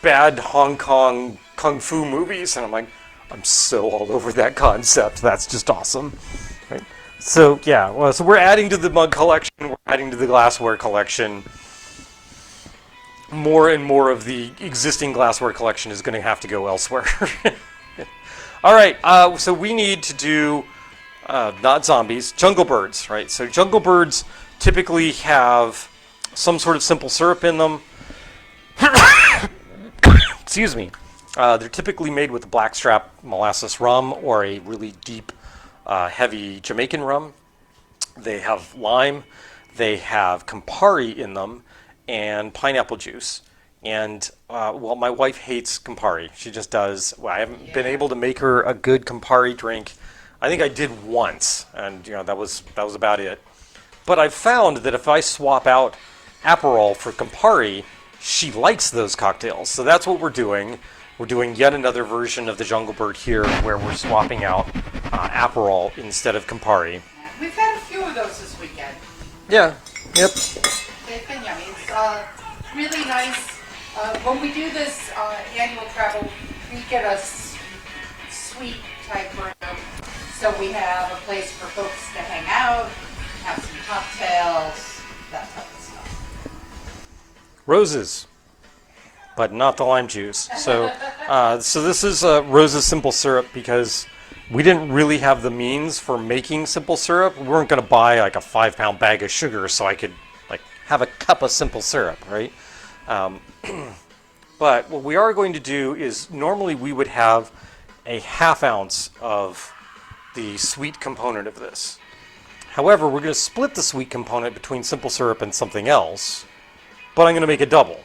bad Hong Kong kung fu movies. And I'm like, I'm so all over that concept. That's just awesome. Right? So, yeah. Well, so we're adding to the mug collection. We're adding to the glassware collection. More and more of the existing glassware collection is going to have to go elsewhere. All right, so we need to do, not zombies, jungle birds, right? So jungle birds typically have some sort of simple syrup in them. Excuse me. They're typically made with blackstrap molasses rum or a really deep, heavy Jamaican rum. They have lime. They have Campari in them. And pineapple juice. And, well, my wife hates Campari. She just does. Well, I haven't been able to make her a good Campari drink. I think I did once, and, that was about it. But I've found that if I swap out Aperol for Campari, she likes those cocktails. So that's what we're doing. We're doing yet another version of the Jungle Bird here where we're swapping out Aperol instead of Campari. We've had a few of those this weekend. Yeah, yep. They've been yummy. It's really nice. When we do this annual travel, we get a suite type room. So we have a place for folks to hang out, have some cocktails, that type of stuff. Roses, but not the lime juice. So, so this is Rose's simple syrup because we didn't really have the means for making simple syrup. We weren't going to buy like a 5-pound bag of sugar so I could have a cup of simple syrup, right? But what we are going to do is normally we would have a ½ ounce of the sweet component of this. However, we're going to split the sweet component between simple syrup and something else, but I'm going to make a double.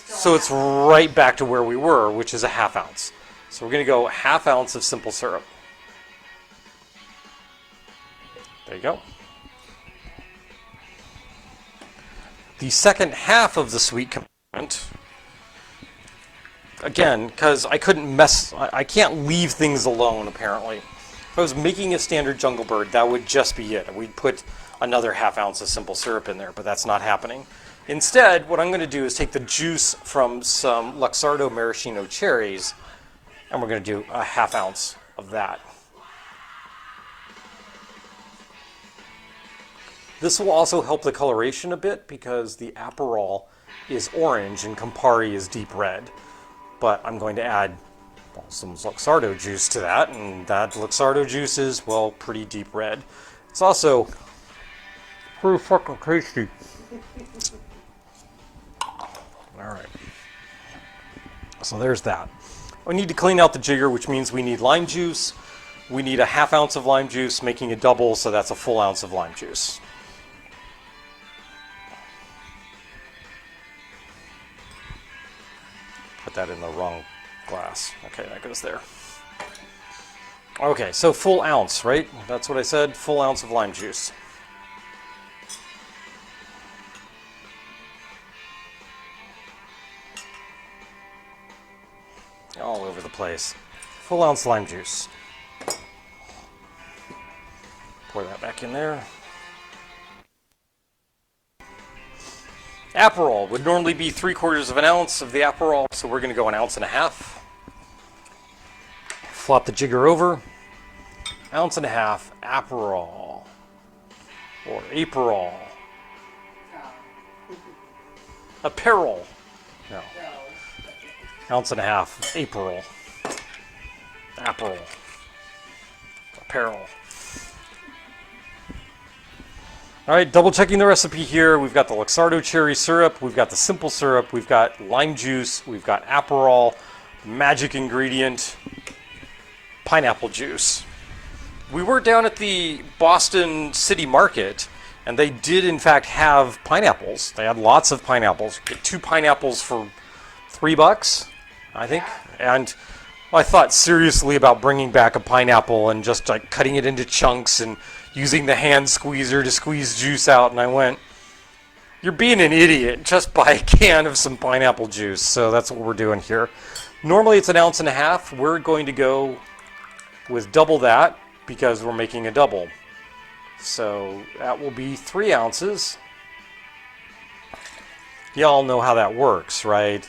So it's right back to where we were, which is a ½ ounce. So we're going to go ½ ounce of simple syrup. There you go. The second half of the sweet component, again, because I can't leave things alone, apparently. If I was making a standard Jungle Bird, that would just be it. We'd put another ½ ounce of simple syrup in there, but that's not happening. Instead, what I'm going to do is take the juice from some Luxardo maraschino cherries, and we're going to do a ½ ounce of that. This will also help the coloration a bit because the Aperol is orange and Campari is deep red. But I'm going to add some Luxardo juice to that, and that Luxardo juice is, well, pretty deep red. It's also pretty fucking tasty. Alright. So there's that. We need to clean out the jigger, which means we need lime juice. We need a ½ ounce of lime juice, making a double, so that's a full ounce of lime juice. Put that in the wrong glass. Okay, that goes there. Okay, so full ounce, right? That's what I said, full ounce of lime juice. All over the place. Full ounce lime juice. Pour that back in there. Aperol would normally be 3/4 of an ounce of the Aperol, so we're going to go 1.5 ounces. Flop the jigger over. 1.5 ounces Aperol. Or Aperol. Aperol. No. 1.5 ounces Aperol. Aperol. Aperol. All right, double checking the recipe here. We've got the Luxardo cherry syrup, we've got the simple syrup, we've got lime juice, we've got Aperol, magic ingredient, pineapple juice. We were down at the Boston City Market, and they did in fact have pineapples. They had lots of pineapples. Get 2 pineapples for $3, I think. And I thought seriously about bringing back a pineapple and just like cutting it into chunks and using the hand squeezer to squeeze juice out. And I went, you're being an idiot. Just buy a can of some pineapple juice. So that's what we're doing here. Normally it's 1.5 ounces. We're going to go with double that because we're making a double. So that will be 3 ounces. Y'all know how that works, right?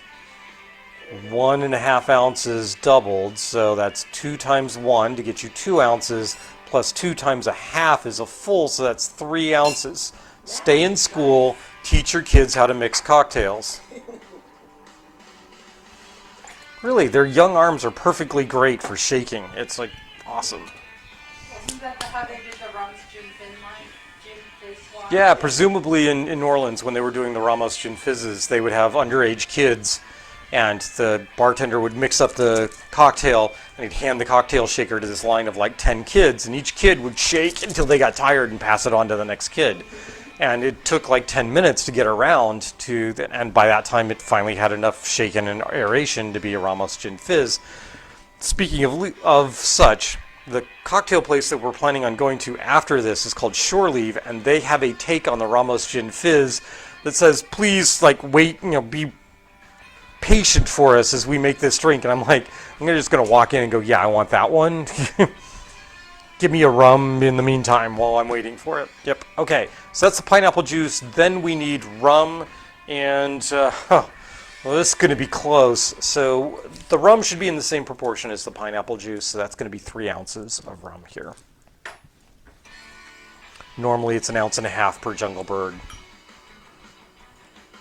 1.5 ounces doubled, so that's 2 times 1 to get you 2 ounces, plus 2 times a half is a full, so that's 3 ounces. Stay in school, teach your kids how to mix cocktails. Really, their young arms are perfectly great for shaking. It's like awesome. Wasn't that how they did the Rum's Gin Fizz wine? Yeah, presumably in New Orleans, when they were doing the Ramos Gin Fizzes, they would have underage kids, and the bartender would mix up the cocktail, and he'd hand the cocktail shaker to this line of like 10 kids, and each kid would shake until they got tired and pass it on to the next kid. And it took like 10 minutes to get around to, and by that time it finally had enough shaken and aeration to be a Ramos Gin Fizz. Speaking of such, the cocktail place that we're planning on going to after this is called Shore Leave, and they have a take on the Ramos Gin Fizz that says, please, like, wait, be patient for us as we make this drink. And I'm like, I'm just going to walk in and go, yeah, I want that one. Give me a rum in the meantime while I'm waiting for it. Yep. Okay. So that's the pineapple juice. Then we need rum and, well, this is going to be close. So the rum should be in the same proportion as the pineapple juice. So that's going to be 3 ounces of rum here. Normally it's 1.5 ounces per Jungle Bird.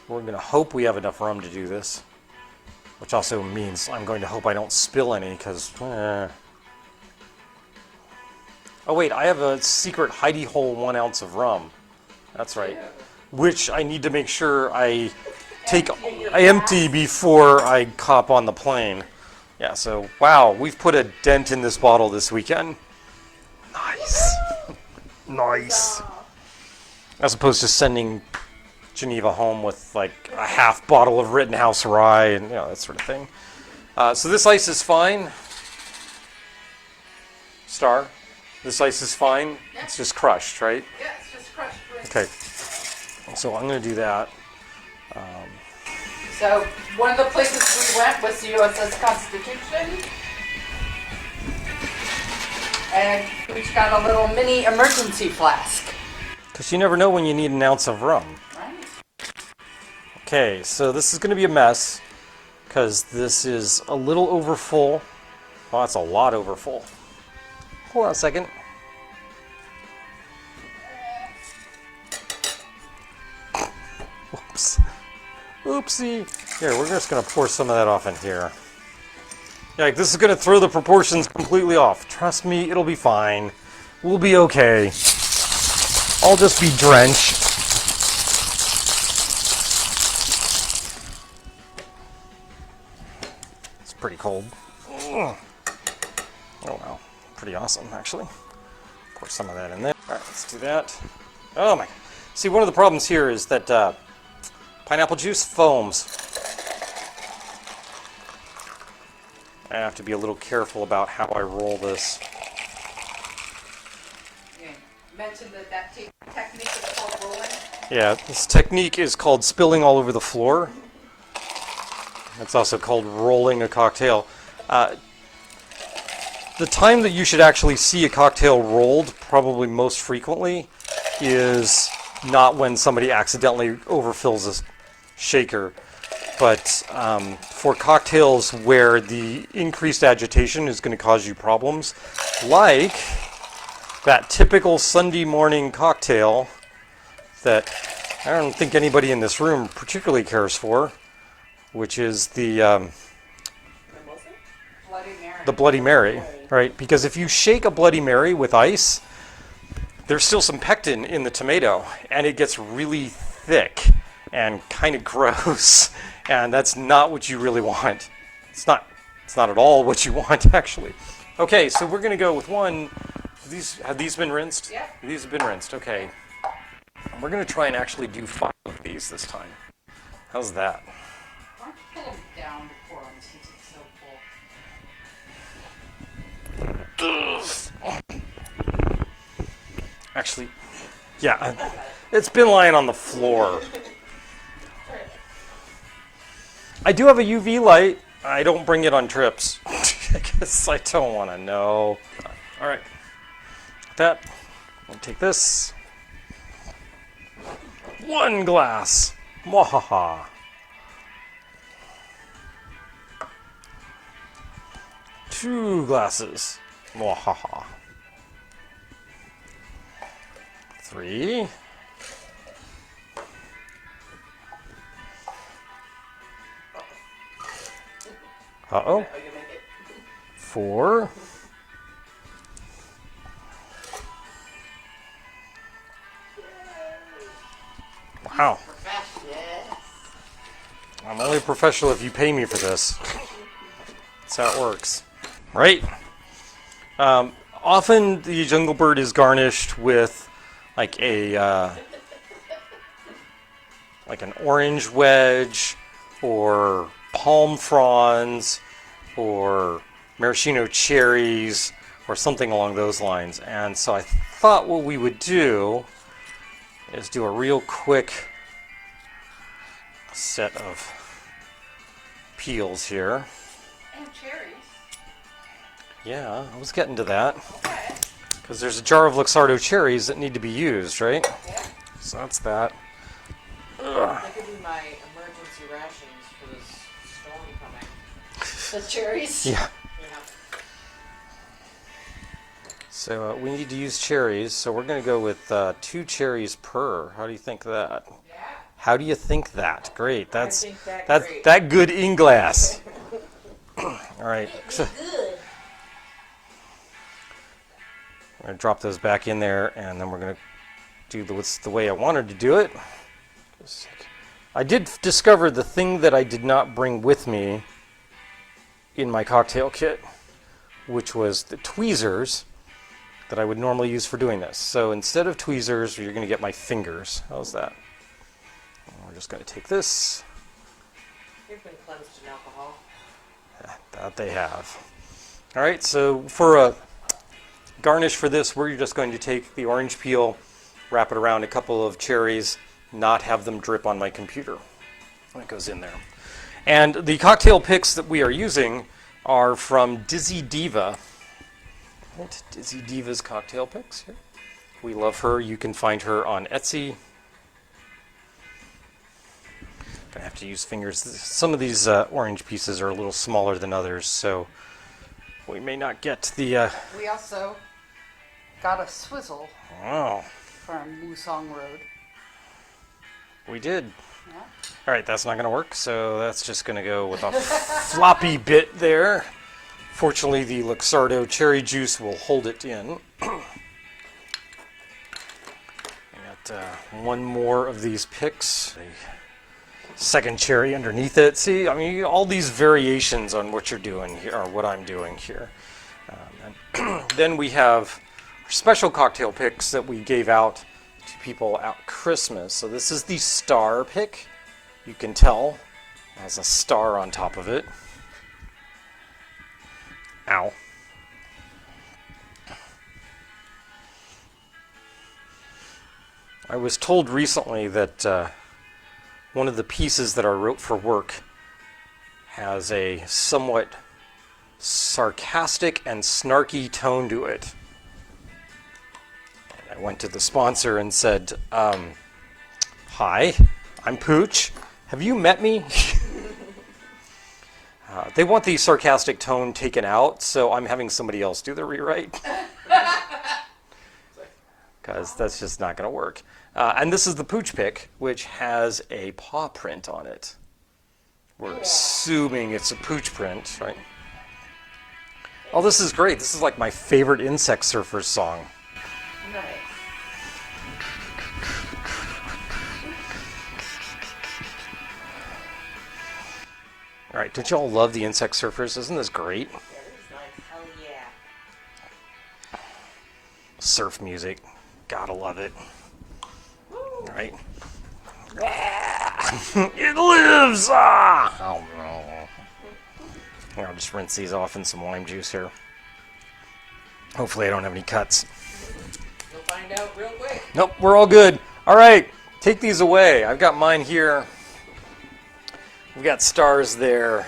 We're going to hope we have enough rum to do this, which also means I'm going to hope I don't spill any because, Oh wait, I have a secret hidey hole 1 ounce of rum. That's right. Which I need to make sure I empty before I hop on the plane. Yeah, so wow, we've put a dent in this bottle this weekend. Nice. Nice. As opposed to sending Geneva home with like a half bottle of Rittenhouse rye and that sort of thing. So this ice is fine. Star. This ice is fine. Yeah. It's just crushed, right? Yeah, it's just crushed. Okay. So I'm going to do that. So one of the places we went was the USS Constitution. And we got a little mini emergency flask. Because you never know when you need 1 ounce of rum. Right. Okay, so this is going to be a mess. Because this is a little over full. Oh, that's a lot over full. Hold on a second. Whoops. Oopsie. Here, we're just going to pour some of that off in here. Yeah, this is going to throw the proportions completely off. Trust me, it'll be fine. We'll be okay. I'll just be drenched. It's pretty cold. Oh, wow. Pretty awesome, actually. Pour some of that in there. All right, let's do that. Oh my. See, one of the problems here is that pineapple juice foams. I have to be a little careful about how I roll this. You mentioned that technique is called rolling. Yeah, this technique is called spilling all over the floor. It's also called rolling a cocktail. The time that you should actually see a cocktail rolled, probably most frequently, is not when somebody accidentally overfills a shaker, but for cocktails where the increased agitation is going to cause you problems, like that typical Sunday morning cocktail that I don't think anybody in this room particularly cares for, which is the Bloody Mary, right? Because if you shake a Bloody Mary with ice, there's still some pectin in the tomato, and it gets really thick and kind of gross, and that's not what you really want. It's not at all what you want, actually. Okay, so we're gonna go with one. Have these been rinsed? Yeah. These have been rinsed. Okay. And we're gonna try and actually do 5 of these this time. How's that? Why don't you pull them down before them since it's so full? Actually, yeah, it's been lying on the floor. I do have a UV light. I don't bring it on trips. I guess I don't want to know. All right, with that, I'll take this. 1 glass. Mwahaha. 2 glasses. Mwahaha. 3. Uh-oh. 4. Wow. I'm only a professional if you pay me for this. That's how it works. Right? Often the jungle bird is garnished with like like an orange wedge or palm fronds or maraschino cherries or something along those lines. And so I thought what we would do is do a real quick set of peels here. And cherries. Yeah, I was getting to that. Because there's a jar of Luxardo cherries that need to be used, right? Yeah. So that's that. That could be my emergency rations for this storm coming. The cherries. Yeah. Yeah. So we need to use cherries. So we're going to go with 2 cherries per. How do you think that? Yeah. How do you think that? Great. That's think that that's great. that good in glass. All right. So Good. I'm going to drop those back in there, and then we're going to do the way I wanted to do it. I did discover the thing that I did not bring with me in my cocktail kit, which was the tweezers that I would normally use for doing this. So instead of tweezers, you're going to get my fingers. How's that? And we're just going to take this. You've been cleansed in alcohol. That they have. All right, so for a garnish for this, we're just going to take the orange peel, wrap it around a couple of cherries, not have them drip on my computer. That goes in there. And the cocktail picks that we are using are from Dizzy Diva. Right, Dizzy Diva's cocktail picks here. We love her. You can find her on Etsy. Gonna have to use fingers. Some of these orange pieces are a little smaller than others, so we may not get the. We also got a swizzle Oh, from Musong Road. we did. Yeah. All right, that's not going to work, so that's just going to go with a floppy bit there. Fortunately, the Luxardo cherry juice will hold it in. I got 1 more of these picks. A second cherry underneath it. See, I mean, all these variations on what you're doing here, or what I'm doing here. And then we have our special cocktail picks that we gave out to people at Christmas. So this is the star pick. You can tell it has a star on top of it. Ow. I was told recently that one of the pieces that I wrote for work has a somewhat sarcastic and snarky tone to it. And I went to the sponsor and said, hi, I'm Pooch. Have you met me? They want the sarcastic tone taken out, so I'm having somebody else do the rewrite. Because that's just not going to work. And this is the Pooch pick, which has a paw print on it. We're assuming it's a Pooch print, right? Oh, this is great. This is like my favorite Insect Surfers song. Nice. All right, don't you all love the Insect Surfers? Isn't this great? Yeah, this is nice. Hell yeah. Surf music. Gotta love it. Right? It lives! Ah! Oh no. I'll just rinse these off in some lime juice here. Hopefully I don't have any cuts. You'll find out real quick. Nope, we're all good. All right, take these away. I've got mine here. We've got stars there.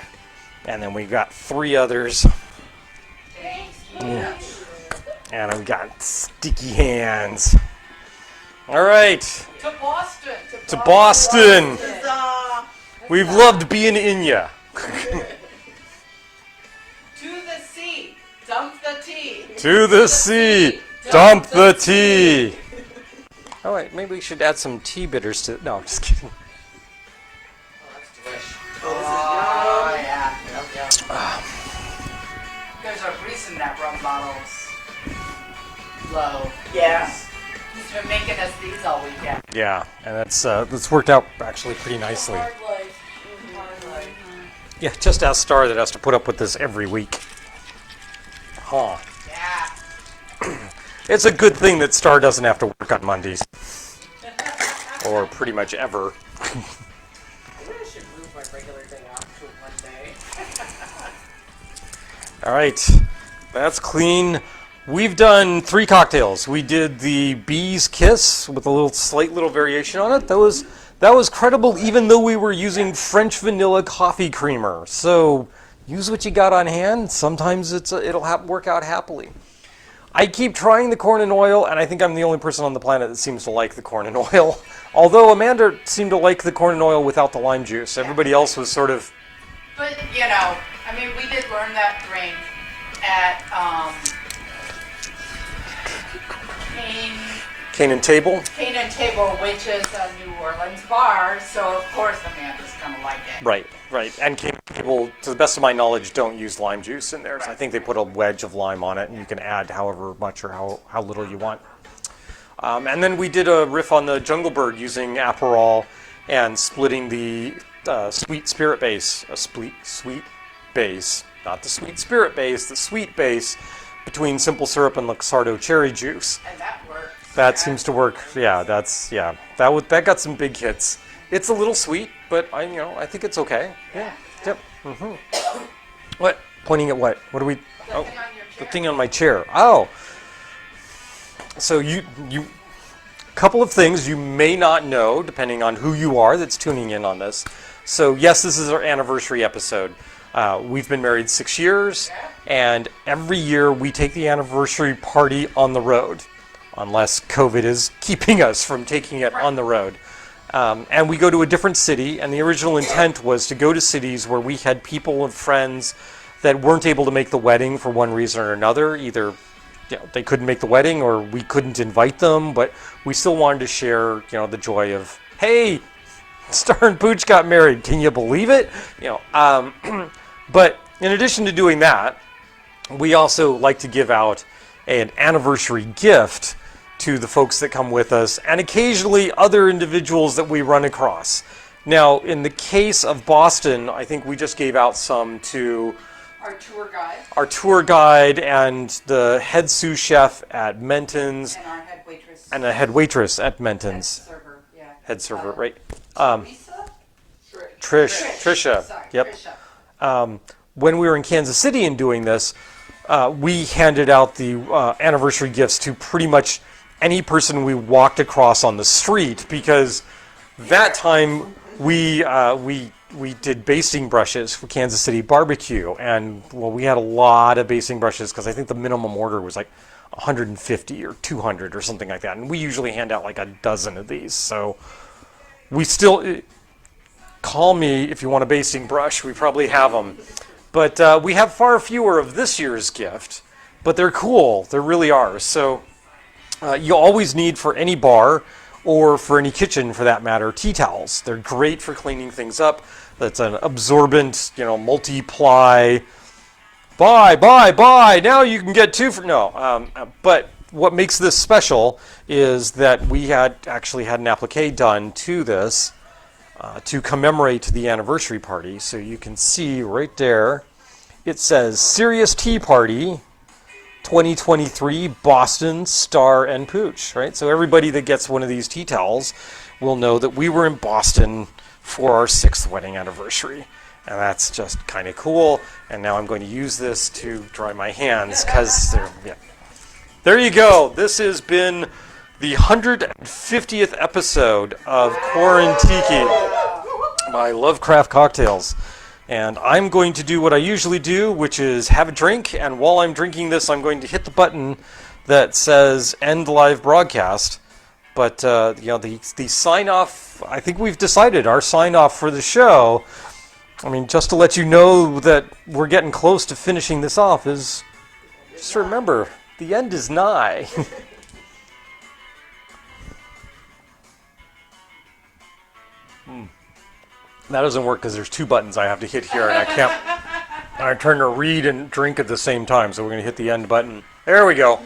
And then we've got 3 others. Yeah. And I've got sticky hands. All right, To Boston. to Boston. Huzzah! We've loved being in ya. To the sea. Dump the tea. To the sea, dump the tea. Oh wait, maybe we should add some tea bitters to. No, I'm just kidding. Oh, that's delish. Oh, yeah. There's a reason that rum bottle's low. yes. He's been making us these all weekend. Yeah, and that's worked out actually pretty nicely. Hard life. Hard life. Yeah, just ask Star that has to put up with this every week. Huh. Yeah. It's a good thing that Star doesn't have to work on Mondays. Or pretty much ever. Maybe I should move my regular day off to one day. All right, that's clean. We've done 3 cocktails. We did the Bee's Kiss with a slight little variation on it. That was credible, even though we were using French vanilla coffee creamer. So use what you got on hand. Sometimes it'll work out happily. I keep trying the corn and oil, and I think I'm the only person on the planet that seems to like the corn and oil. Although Amanda seemed to like the corn and oil without the lime juice. Everybody else was sort of. But, I mean, we did learn that drink at Cane and Table. Cane and Table, which is a New Orleans bar, so of course Amanda's gonna like it. Right. And Cane and Table, to the best of my knowledge, don't use lime juice in theirs. I think they put a wedge of lime on it, and you can add however much or how little you want. And then we did a riff on the Jungle Bird using Aperol and splitting the sweet spirit base, sweet base, not the sweet spirit base, the sweet base between simple syrup and Luxardo cherry juice. And that works. That seems to work. Yeah, that got some big hits. It's a little sweet, but I think it's okay. Yeah. Yep. What? Pointing at what? What are we? Oh, the thing on my chair. Oh. So you couple of things you may not know, depending on who you are that's tuning in on this. So yes, this is our anniversary episode. We've been married 6 years, and every year we take the anniversary party on the road, unless COVID is keeping us from taking it on the road. And we go to a different city, and the original intent was to go to cities where we had people and friends that weren't able to make the wedding for one reason or another. Either they couldn't make the wedding, or we couldn't invite them, but we still wanted to share the joy of, hey, Star and Pooch got married. Can you believe it? But in addition to doing that, we also like to give out an anniversary gift to the folks that come with us, and occasionally other individuals that we run across. Now, in the case of Boston, I think we just gave out some to Our tour guide and the head sous chef at Menton's, and our head waitress. and a head waitress at Menton's. Head server, Right. Lisa? Trisha. Sorry, Yep. Trisha. When we were in Kansas City and doing this, we handed out the anniversary gifts to pretty much any person we walked across on the street, because that time we did basting brushes for Kansas City barbecue, and we had a lot of basting brushes because I think the minimum order was like 150 or 200 or something like that, and we usually hand out like a dozen of these. So we still call me if you want a basting brush. We probably have them. But we have far fewer of this year's gift, but they're cool. They really are. So you always need, for any bar or for any kitchen for that matter, tea towels. They're great for cleaning things up. That's an absorbent, multiply. Buy. Now you can get 2 for no. But what makes this special is that we actually had an applique done to this to commemorate the anniversary party. So you can see right there, it says Serious Tea Party 2023 Boston Star and Pooch, right? So everybody that gets one of these tea towels will know that we were in Boston for our 6th wedding anniversary. And that's just kind of cool. And now I'm going to use this to dry my hands because there you go. This has been the 150th episode of Quarantiki by Lovecraft Cocktails. And I'm going to do what I usually do, which is have a drink. And while I'm drinking this, I'm going to hit the button that says end live broadcast. But, the sign off, I think we've decided our sign off for the show. I mean, just to let you know that we're getting close to finishing this off is, just remember, the end is nigh. That doesn't work because there's 2 buttons I have to hit here, and I can't. I'm trying to read and drink at the same time, so we're going to hit the end button. There we go.